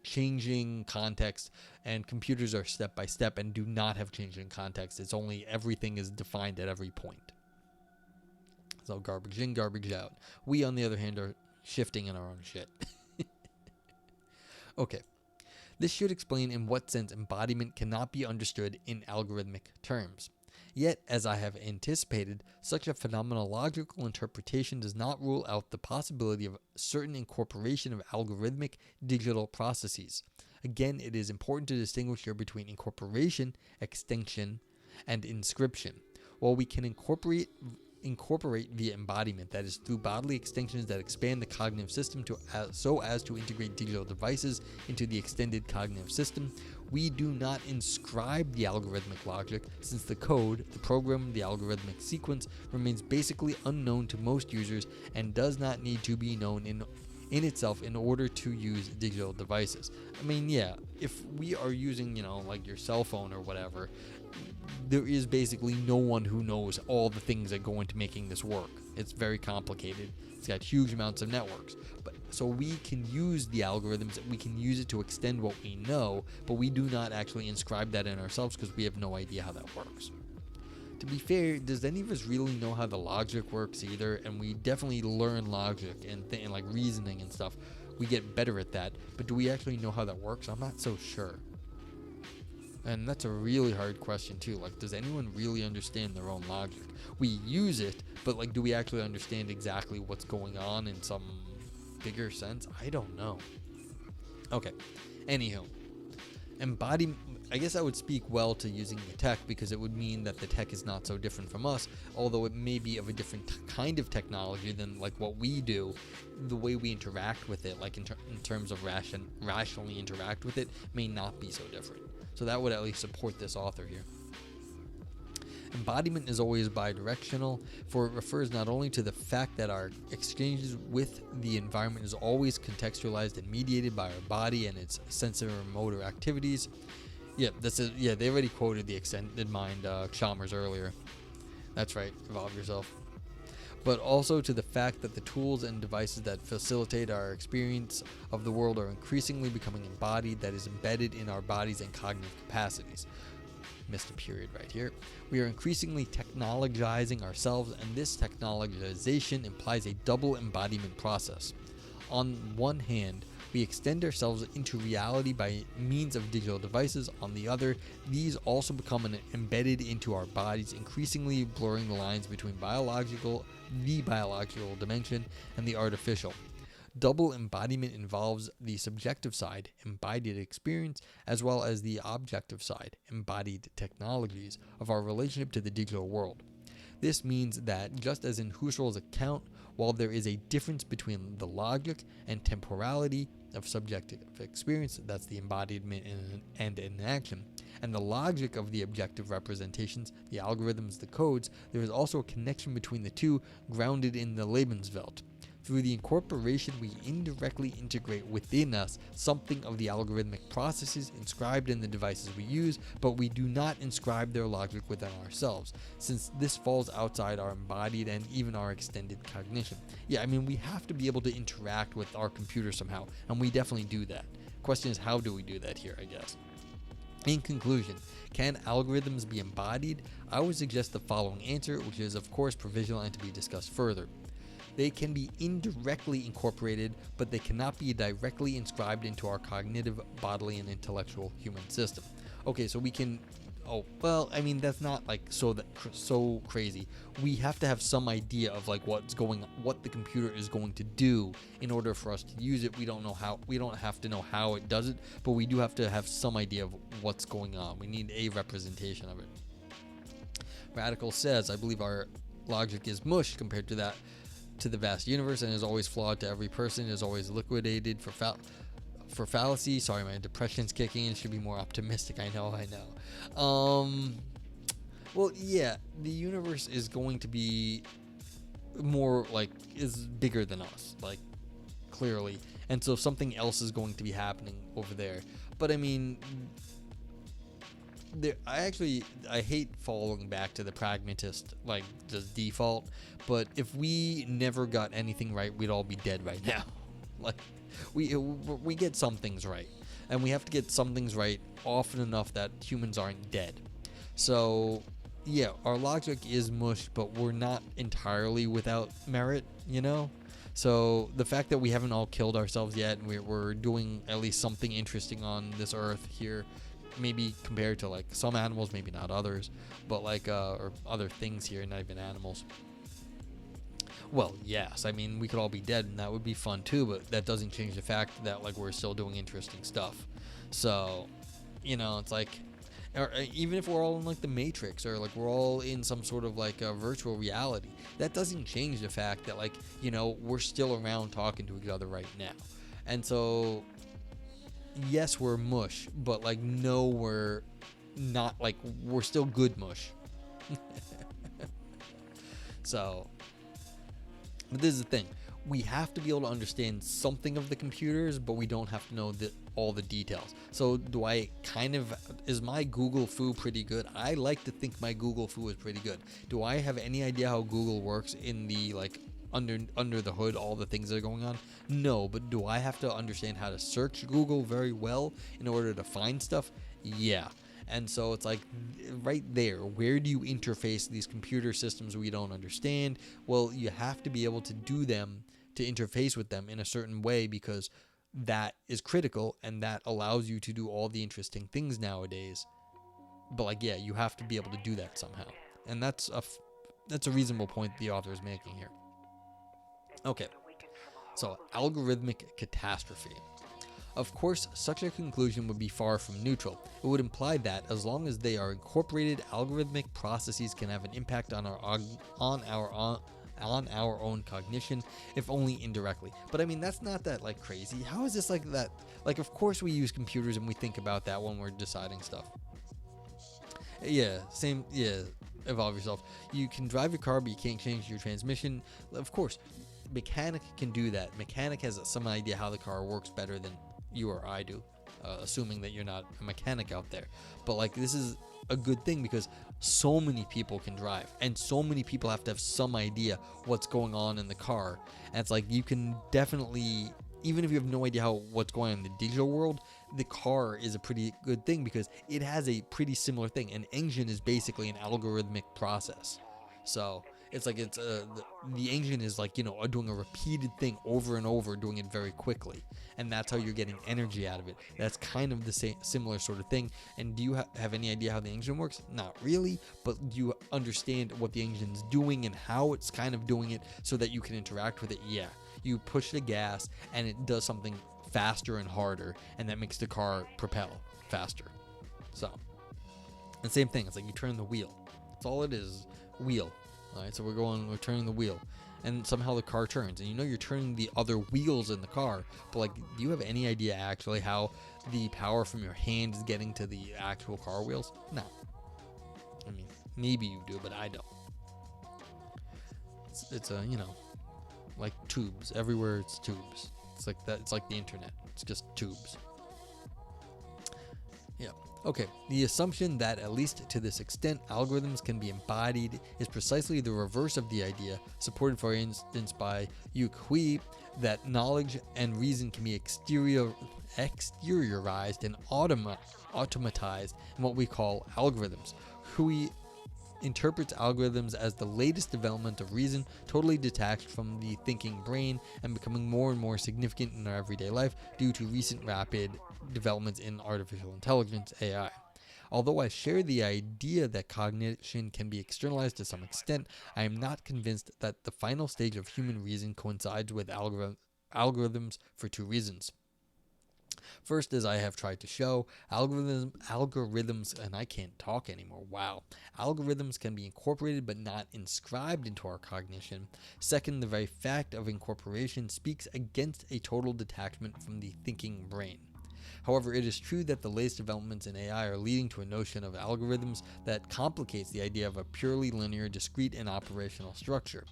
changing context, and computers are step by step and do not have changing context. It's only everything is defined at every point. So garbage in, garbage out. We, on the other hand, are shifting in our own shit. Okay. This should explain in what sense embodiment cannot be understood in algorithmic terms. Yet, as I have anticipated, such a phenomenological interpretation does not rule out the possibility of certain incorporation of algorithmic digital processes. Again, it is important to distinguish here between incorporation, extension, and inscription. While we can incorporate via embodiment, that is, through bodily extensions that expand the cognitive system so as to integrate digital devices into the extended cognitive system, we do not inscribe the algorithmic logic, since the code, the program, the algorithmic sequence remains basically unknown to most users and does not need to be known in itself in order to use digital devices. I mean, yeah, if we are using, your cell phone or whatever, there is basically no one who knows all the things that go into making this work. It's very complicated. It's got huge amounts of networks. So we can use the algorithms, we can use it to extend what we know, but we do not actually inscribe that in ourselves because we have no idea how that works. To be fair, does any of us really know how the logic works either? And we definitely learn logic and reasoning and stuff. We get better at that. But do we actually know how that works? I'm not so sure. And that's a really hard question too. Does anyone really understand their own logic? We use it, but do we actually understand exactly what's going on in some bigger sense? I don't know. Okay. Anywho, embodiment. I guess I would speak well to using the tech, because it would mean that the tech is not so different from us, although it may be of a different kind of technology than what we do. The way we interact with it, in terms of rationally interact with it, may not be so different. So that would at least support this author here. Embodiment is always bidirectional, for it refers not only to the fact that our exchanges with the environment is always contextualized and mediated by our body and its sensory and motor activities. Yeah, they already quoted the extended mind Chalmers earlier. That's right, evolve yourself. But also to the fact that the tools and devices that facilitate our experience of the world are increasingly becoming embodied, that is, embedded in our bodies and cognitive capacities. missed a period right here. We are increasingly technologizing ourselves, and this technologization implies a double embodiment process. On one hand, we extend ourselves into reality by means of digital devices. On the other, these also become embedded into our bodies, increasingly blurring the lines between the biological dimension, and the artificial. Double embodiment involves the subjective side, embodied experience, as well as the objective side, embodied technologies, of our relationship to the digital world. This means that, just as in Husserl's account, while there is a difference between the logic and temporality of subjective experience, that's the embodiment and inaction, and the logic of the objective representations, the algorithms, the codes, there is also a connection between the two, grounded in the Lebenswelt. Through the incorporation, we indirectly integrate within us something of the algorithmic processes inscribed in the devices we use, but we do not inscribe their logic within ourselves, since this falls outside our embodied and even our extended cognition. Yeah, I mean, we have to be able to interact with our computer somehow, and we definitely do that. Question is, how do we do that here, I guess? In conclusion, can algorithms be embodied? I would suggest the following answer, which is, of course, provisional and to be discussed further. They can be indirectly incorporated, but they cannot be directly inscribed into our cognitive, bodily, and intellectual human system. Okay, so we can... Oh, well, I mean, that's not like so crazy. We have to have some idea of like what the computer is going to do in order for us to use it. We don't have to know how it does it, but we do have to have some idea of what's going on. We need a representation of it. Radical says, I believe our logic is mush compared to the vast universe, and is always flawed to every person, is always liquidated for fallacy. Sorry, my depression's kicking in. Should be more optimistic. I know. Well, yeah, the universe is going to be more is bigger than us, clearly, and so something else is going to be happening over there. But I mean, I hate falling back to the pragmatist, just default, but if we never got anything right, we'd all be dead right now. We get some things right, and we have to get some things right often enough that humans aren't dead. So yeah, our logic is mush, but we're not entirely without merit, So the fact that we haven't all killed ourselves yet, and we're doing at least something interesting on this earth here, maybe compared to some animals, maybe not others, but or other things here, not even animals. Well, yes, I mean, we could all be dead and that would be fun too, but that doesn't change the fact that we're still doing interesting stuff. So, it's or even if we're all in the Matrix, or we're all in some sort of a virtual reality, that doesn't change the fact that we're still around talking to each other right now. And so yes, we're mush, but no, we're not. We're still good mush. So, but this is the thing. We have to be able to understand something of the computers, but we don't have to know all the details. So is my Google foo pretty good? I like to think my Google foo is pretty good. Do I have any idea how Google works in the under the hood, all the things that are going on? No, but do I have to understand how to search Google very well in order to find stuff? Yeah. And so it's right there, where do you interface these computer systems we don't understand? Well, you have to be able to do them, to interface with them in a certain way, because that is critical, and that allows you to do all the interesting things nowadays. But yeah, you have to be able to do that somehow. And that's a reasonable point the author is making here. Okay, so algorithmic catastrophe. Of course, such a conclusion would be far from neutral. It would imply that, as long as they are incorporated, algorithmic processes can have an impact on our own cognition, if only indirectly. But I mean, that's not that crazy. How is this that? Of course we use computers and we think about that when we're deciding stuff. Yeah, same. Yeah, evolve yourself. You can drive your car, but you can't change your transmission. Of course, mechanic can do that. Mechanic has some idea how the car works better than you or I do, assuming that you're not a mechanic out there. But this is a good thing, because so many people can drive, and so many people have to have some idea what's going on in the car. And it's you can definitely even if you have no idea what's going on in the digital world, the car is a pretty good thing because it has a pretty similar thing. An engine is basically an algorithmic process. So it's like the engine is like, doing a repeated thing over and over, doing it very quickly, and that's how you're getting energy out of it. That's kind of the same similar sort of thing. And do you have any idea how the engine works? Not really, but do you understand what the engine's doing and how it's kind of doing it so that you can interact with it? Yeah, you push the gas and it does something faster and harder, and that makes the car propel faster. So the same thing, it's like you turn the wheel. That's all it is, wheel. All right, so we're turning the wheel, and somehow the car turns, and you're turning the other wheels in the car, but like, do you have any idea actually how the power from your hand is getting to the actual car wheels? No. I mean, maybe you do, but I don't. It's like tubes everywhere. It's tubes. It's like that. It's like the internet. It's just tubes. Yeah. Okay. The assumption that, at least to this extent, algorithms can be embodied is precisely the reverse of the idea, supported for instance by Yu Hui, that knowledge and reason can be exteriorized and automatized in what we call algorithms. Hui interprets algorithms as the latest development of reason, totally detached from the thinking brain and becoming more and more significant in our everyday life due to recent rapid developments in artificial intelligence, AI. Although I share the idea that cognition can be externalized to some extent, I am not convinced that the final stage of human reason coincides with algorithms for two reasons. First, as I have tried to show, algorithms, and I can't talk anymore, wow. Algorithms can be incorporated but not inscribed into our cognition. Second, the very fact of incorporation speaks against a total detachment from the thinking brain. However, it is true that the latest developments in AI are leading to a notion of algorithms that complicates the idea of a purely linear, discrete, and operational structure.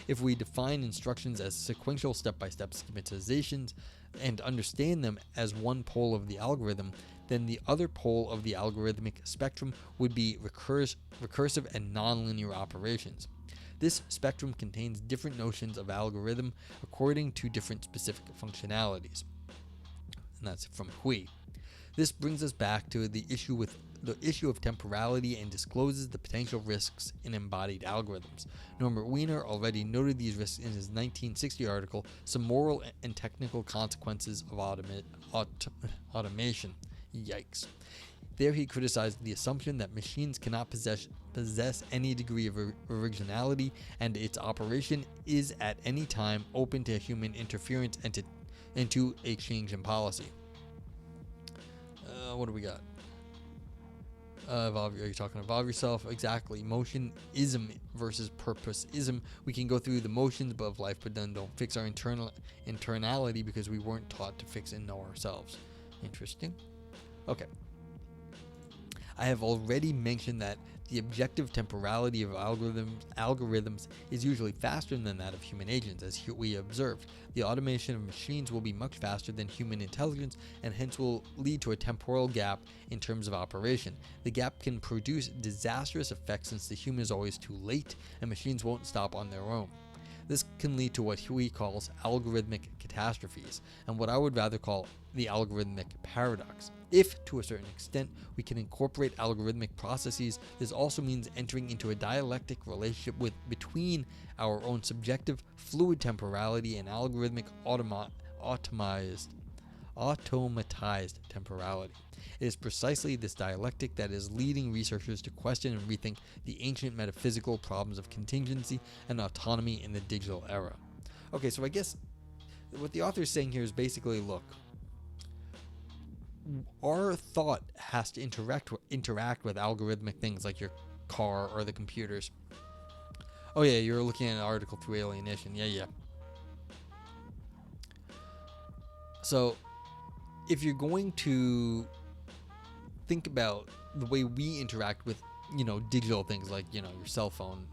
If we define instructions as sequential step-by-step schematizations and understand them as one pole of the algorithm, then the other pole of the algorithmic spectrum would be recursive and nonlinear operations. This spectrum contains different notions of algorithm according to different specific functionalities. And that's from Hui. This brings us back to the issue of temporality and discloses the potential risks in embodied algorithms. Norbert Wiener already noted these risks in his 1960 article, Some Moral and Technical Consequences of Automation. Yikes. There he criticized the assumption that machines cannot possess any degree of originality, and its operation is at any time open to human interference and to a change in policy. What do we got? Are you talking evolve yourself? Exactly. Motionism versus purposeism. We can go through the motions of life, but then don't fix our internality because we weren't taught to fix and know ourselves. Interesting. Okay. I have already mentioned that the objective temporality of algorithms is usually faster than that of human agents, as we observed. The automation of machines will be much faster than human intelligence and hence will lead to a temporal gap in terms of operation. The gap can produce disastrous effects since the human is always too late and machines won't stop on their own. This can lead to what Hui calls algorithmic catastrophes, and what I would rather call the algorithmic paradox. If, to a certain extent, we can incorporate algorithmic processes, this also means entering into a dialectic relationship between our own subjective, fluid temporality and algorithmic automatized temporality. It is precisely this dialectic that is leading researchers to question and rethink the ancient metaphysical problems of contingency and autonomy in the digital era. Okay, so I guess what the author is saying here is basically, look, our thought has to interact with algorithmic things like your car or the computers. Oh yeah, you're looking at an article through alienation. Yeah. So if you're going to think about the way we interact with, digital things like, your cell phone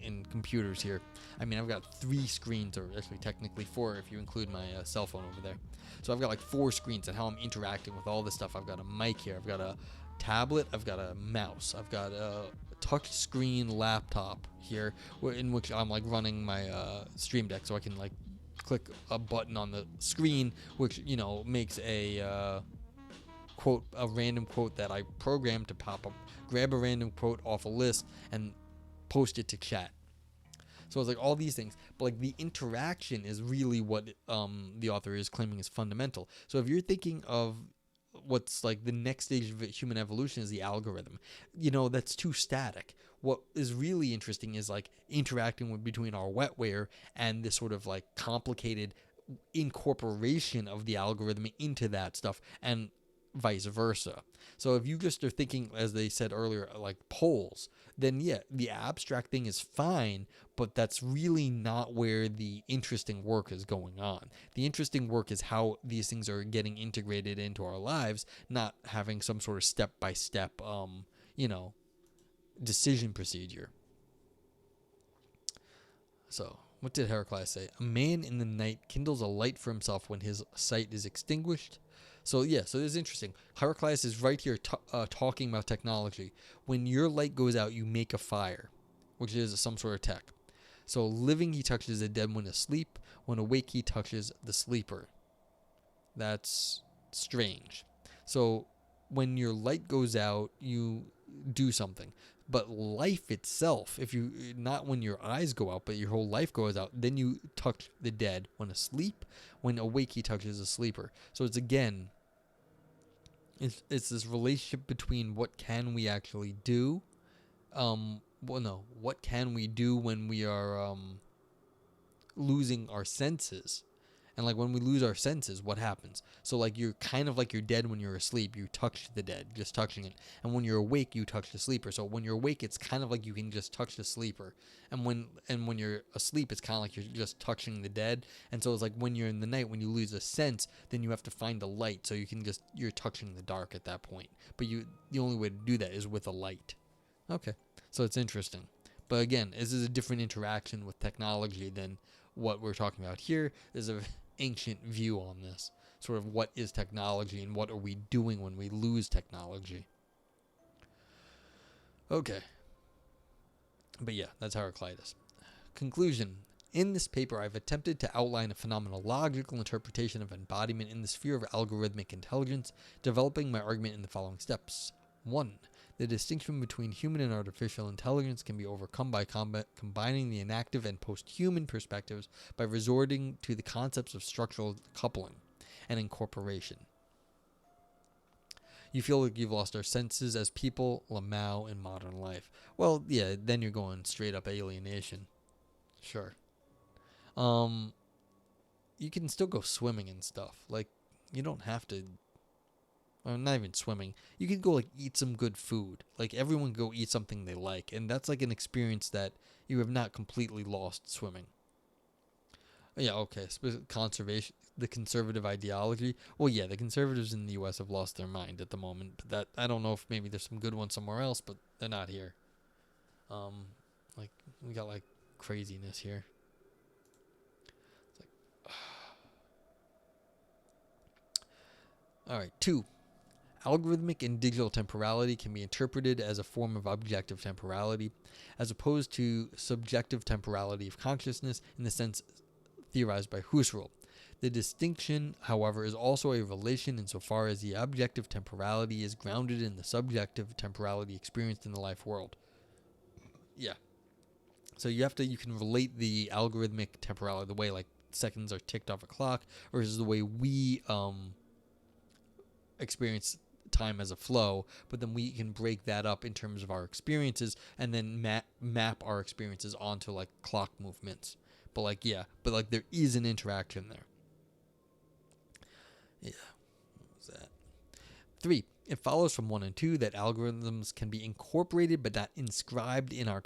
and computers here. I mean, I've got 3 screens, or actually technically 4 if you include my cell phone over there. So I've got like 4 screens and how I'm interacting with all this stuff. I've got a mic here, I've got a tablet, I've got a mouse, I've got a touch screen laptop here in which I'm like running my Stream Deck so I can like click a button on the screen, which makes a quote, a random quote that I programmed to pop up, grab a random quote off a list and post it to chat. So it's like all these things, but like the interaction is really what the author is claiming is fundamental. So if you're thinking of what's like the next stage of human evolution is the algorithm, that's too static. What is really interesting is like interacting between our wetware and this sort of like complicated incorporation of the algorithm into that stuff, and vice versa. So if you just are thinking, as they said earlier, like poles, then yeah, the abstract thing is fine, but that's really not where the interesting work is going on. The interesting work is how these things are getting integrated into our lives, not having some sort of step-by-step, decision procedure. So, what did Heraclitus say? A man in the night kindles a light for himself when his sight is extinguished. So this is interesting. Heraclitus is right here talking about technology. When your light goes out, you make a fire, which is some sort of tech. So living, he touches the dead when asleep. When awake, he touches the sleeper. That's strange. So when your light goes out, you do something. But life itself, if you, not when your eyes go out, but your whole life goes out, then you touch the dead. When asleep, when awake, he touches the sleeper. So it's again, it's this relationship between what can we actually do, what can we do when we are losing our senses, and like when we lose our senses, what happens? So like you're kind of like you're dead when you're asleep. You touch the dead, just touching it, and when you're awake, you touch the sleeper. So when you're awake, it's kind of like you can just touch the sleeper, and when you're asleep, it's kind of like you're just touching the dead. And so it's like when you're in the night, when you lose a sense, then you have to find a light. So you're touching the dark at that point. But the only way to do that is with a light. Okay, so it's interesting. But again, this is a different interaction with technology than what we're talking about here. There's a ancient view on this, sort of what is technology and what are we doing when we lose technology. Okay, but yeah, that's Heraclitus. Conclusion. In this paper, I've attempted to outline a phenomenological interpretation of embodiment in the sphere of algorithmic intelligence, developing my argument in the following steps. 1. The distinction between human and artificial intelligence can be overcome by combining the inactive and post-human perspectives by resorting to the concepts of structural coupling and incorporation. You feel like you've lost our senses as people, Lamau, in modern life. Well, yeah, then you're going straight up alienation. Sure. You can still go swimming and stuff. Like, you don't have to... not even swimming. You could go like eat some good food. Like everyone go eat something they like, and that's like an experience that you have not completely lost swimming. Yeah, okay. Conservation, the conservative ideology. Well, yeah, the conservatives in the U.S. have lost their mind at the moment. But that I don't know if maybe there's some good ones somewhere else, but they're not here. Like we got like craziness here. It's like, all right, 2. Algorithmic and digital temporality can be interpreted as a form of objective temporality, as opposed to subjective temporality of consciousness in the sense theorized by Husserl. The distinction, however, is also a relation insofar as the objective temporality is grounded in the subjective temporality experienced in the life world. Yeah. So you can relate the algorithmic temporality, the way like seconds are ticked off a clock, versus the way we experience time as a flow, but then we can break that up in terms of our experiences and then map our experiences onto like clock movements. But there is an interaction there. Yeah, what was that? 3. It follows from 1 and 2 that algorithms can be incorporated but not inscribed in our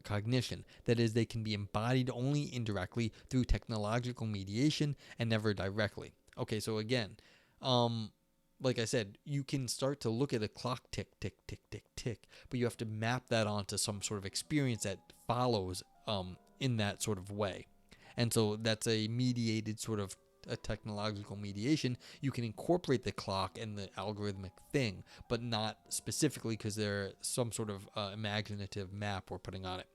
cognition. That is, they can be embodied only indirectly through technological mediation and never directly. Okay, so again, like I said, you can start to look at a clock tick, tick, tick, tick, tick, but you have to map that onto some sort of experience that follows in that sort of way. And so that's a mediated sort of a technological mediation. You can incorporate the clock and the algorithmic thing, but not specifically because there's some sort of imaginative map we're putting on it.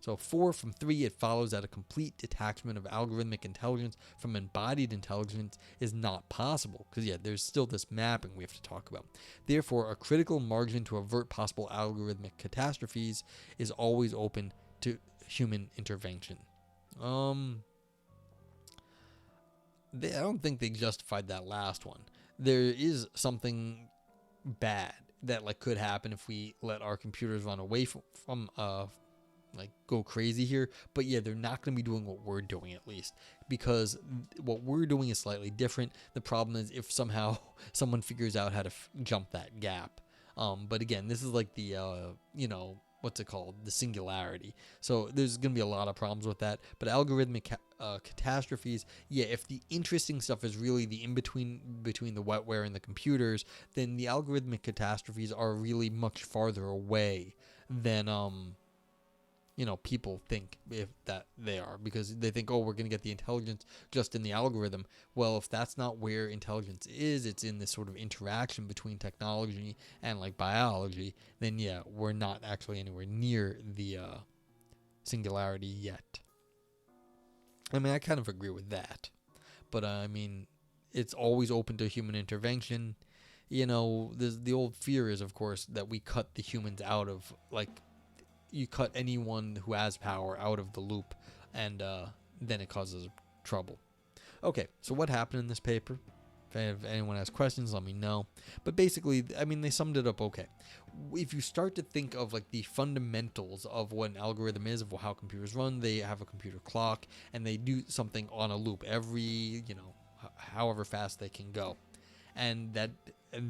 So 4 from 3, it follows that a complete detachment of algorithmic intelligence from embodied intelligence is not possible. Because, yeah, there's still this mapping we have to talk about. Therefore, a critical margin to avert possible algorithmic catastrophes is always open to human intervention. I don't think they justified that last one. There is something bad that like could happen if we let our computers run away from like go crazy here, but yeah, they're not going to be doing what we're doing, at least, because what we're doing is slightly different. The problem is if somehow someone figures out how to jump that gap. But again, this is like the what's it called, the singularity, so there's going to be a lot of problems with that. But algorithmic catastrophes, yeah, if the interesting stuff is really the in-between between the wetware and the computers, then the algorithmic catastrophes are really much farther away than people think if that they are, because they think, oh, we're going to get the intelligence just in the algorithm. Well, if that's not where intelligence is, it's in this sort of interaction between technology and like biology, then yeah, we're not actually anywhere near the singularity yet. I mean, I kind of agree with that, but I mean, it's always open to human intervention. The old fear is, of course, that we cut the humans out of, like, you cut anyone who has power out of the loop, and then it causes trouble. Okay, so what happened in this paper? If anyone has questions, let me know. But basically, I mean, they summed it up okay. If you start to think of like the fundamentals of what an algorithm is, of how computers run, they have a computer clock, and they do something on a loop every, however fast they can go. And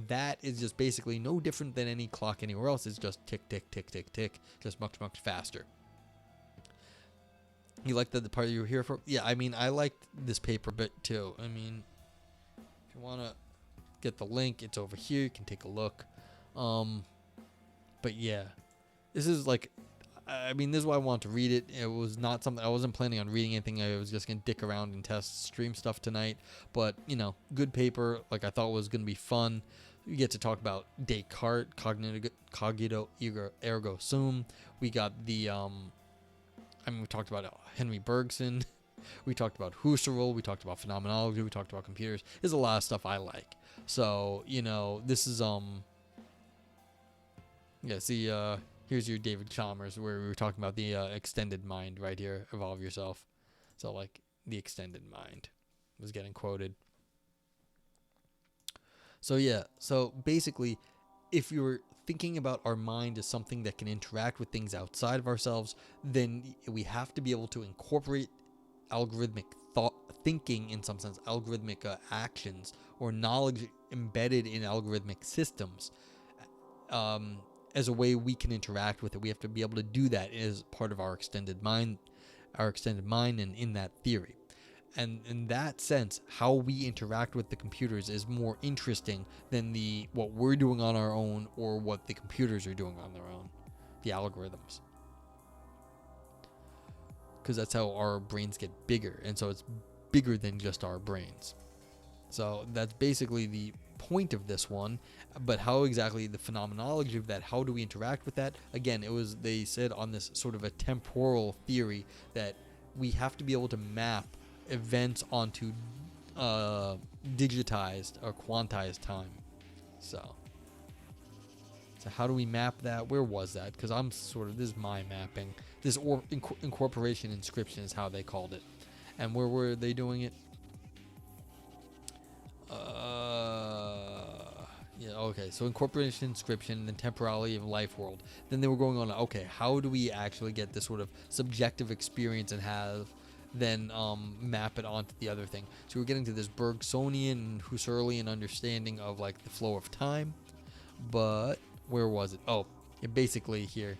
that is just basically no different than any clock anywhere else. It's just tick, tick, tick, tick, tick, just much, much faster. You like the part you were here for? Yeah, I mean, I liked this paper a bit too. I mean, if you want to get the link, it's over here. You can take a look. But yeah, this is like, I mean, this is why I wanted to read it. It was not something, I wasn't planning on reading anything. I was just going to dick around and test stream stuff tonight. But, good paper. Like, I thought was going to be fun. We get to talk about Descartes, cogito ergo sum. We got the, we talked about Henry Bergson. We talked about Husserl. We talked about phenomenology. We talked about computers. There's a lot of stuff I like. So, this is, here's your David Chalmers, where we were talking about the extended mind right here, evolve yourself. So, like, the extended mind was getting quoted. So, yeah. So, basically, if you're thinking about our mind as something that can interact with things outside of ourselves, then we have to be able to incorporate algorithmic thinking, in some sense, algorithmic actions, or knowledge embedded in algorithmic systems, as a way we can interact with it. We have to be able to do that as part of our extended mind, and in that theory. And in that sense, how we interact with the computers is more interesting than what we're doing on our own, or what the computers are doing on their own, the algorithms. Because that's how our brains get bigger, and so it's bigger than just our brains. So that's basically the point of this one. But how exactly the phenomenology of that, how do we interact with that? Again, they said on this sort of a temporal theory that we have to be able to map events onto digitized or quantized time. So how do we map that? Where was that? Because this is my mapping. This incorporation inscription is how they called it. And where were they doing it? Okay, so incorporation inscription, then temporality of life world. Then they were going on, okay, how do we actually get this sort of subjective experience and then map it onto the other thing? So we're getting to this Bergsonian and Husserlian understanding of like the flow of time. But where was it? Oh, basically here.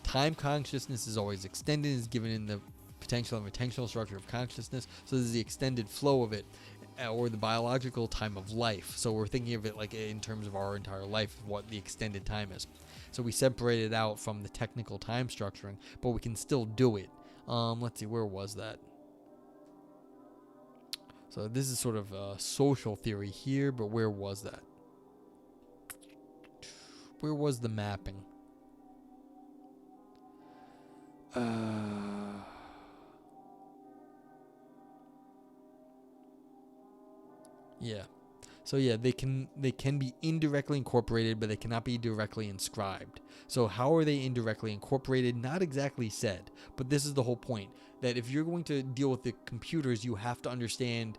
Time consciousness is always extended, is given in the potential and retentional structure of consciousness. So this is the extended flow of it, or the biological time of life. So we're thinking of it like in terms of our entire life, what the extended time is. So we separate it out from the technical time structuring, but we can still do it. Let's see, where was that? So this is sort of a social theory here, but where was that? Where was the mapping? Uh, yeah. So yeah, they can be indirectly incorporated, but they cannot be directly inscribed. So how are they indirectly incorporated? Not exactly said, but this is the whole point, that if you're going to deal with the computers, you have to understand,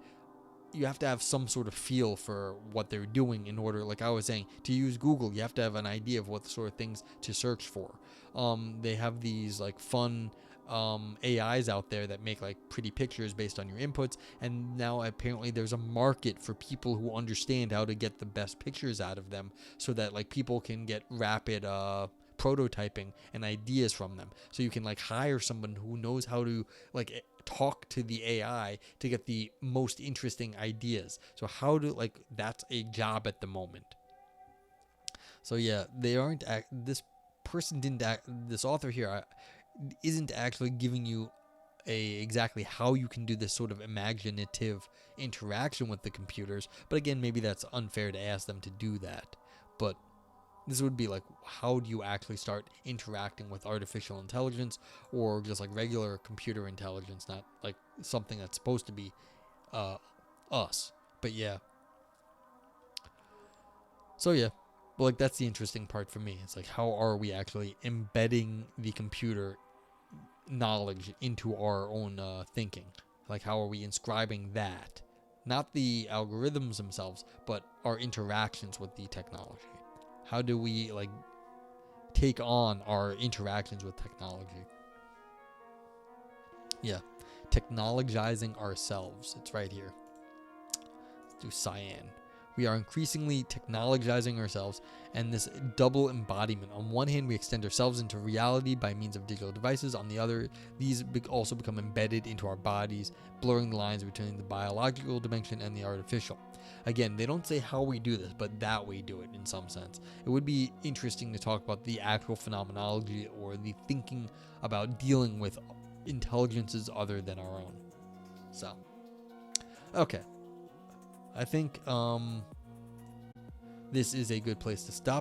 you have to have some sort of feel for what they're doing in order, like I was saying, to use Google, you have to have an idea of what sort of things to search for. They have these like fun AIs out there that make like pretty pictures based on your inputs, and now apparently there's a market for people who understand how to get the best pictures out of them, so that like people can get rapid prototyping and ideas from them. So you can like hire someone who knows how to like talk to the AI to get the most interesting ideas. So how to like, that's a job at the moment. So yeah, they aren't this person didn't act, this author here isn't actually giving you exactly how you can do this sort of imaginative interaction with the computers. But again, maybe that's unfair to ask them to do that. But this would be like, how do you actually start interacting with artificial intelligence, or just like regular computer intelligence, not like something that's supposed to be us. But yeah. So yeah, but like that's the interesting part for me. It's like, how are we actually embedding the computer knowledge into our own thinking? Like, how are we inscribing that? Not the algorithms themselves, but our interactions with the technology. How do we like take on our interactions with technology? Yeah, technologizing ourselves. It's right here. Let's do cyan. We are increasingly technologizing ourselves, and this double embodiment. On one hand, we extend ourselves into reality by means of digital devices. On the other, these also become embedded into our bodies, blurring the lines between the biological dimension and the artificial. Again, they don't say how we do this, but that we do it in some sense. It would be interesting to talk about the actual phenomenology, or the thinking about dealing with intelligences other than our own. So, okay. I think this is a good place to stop.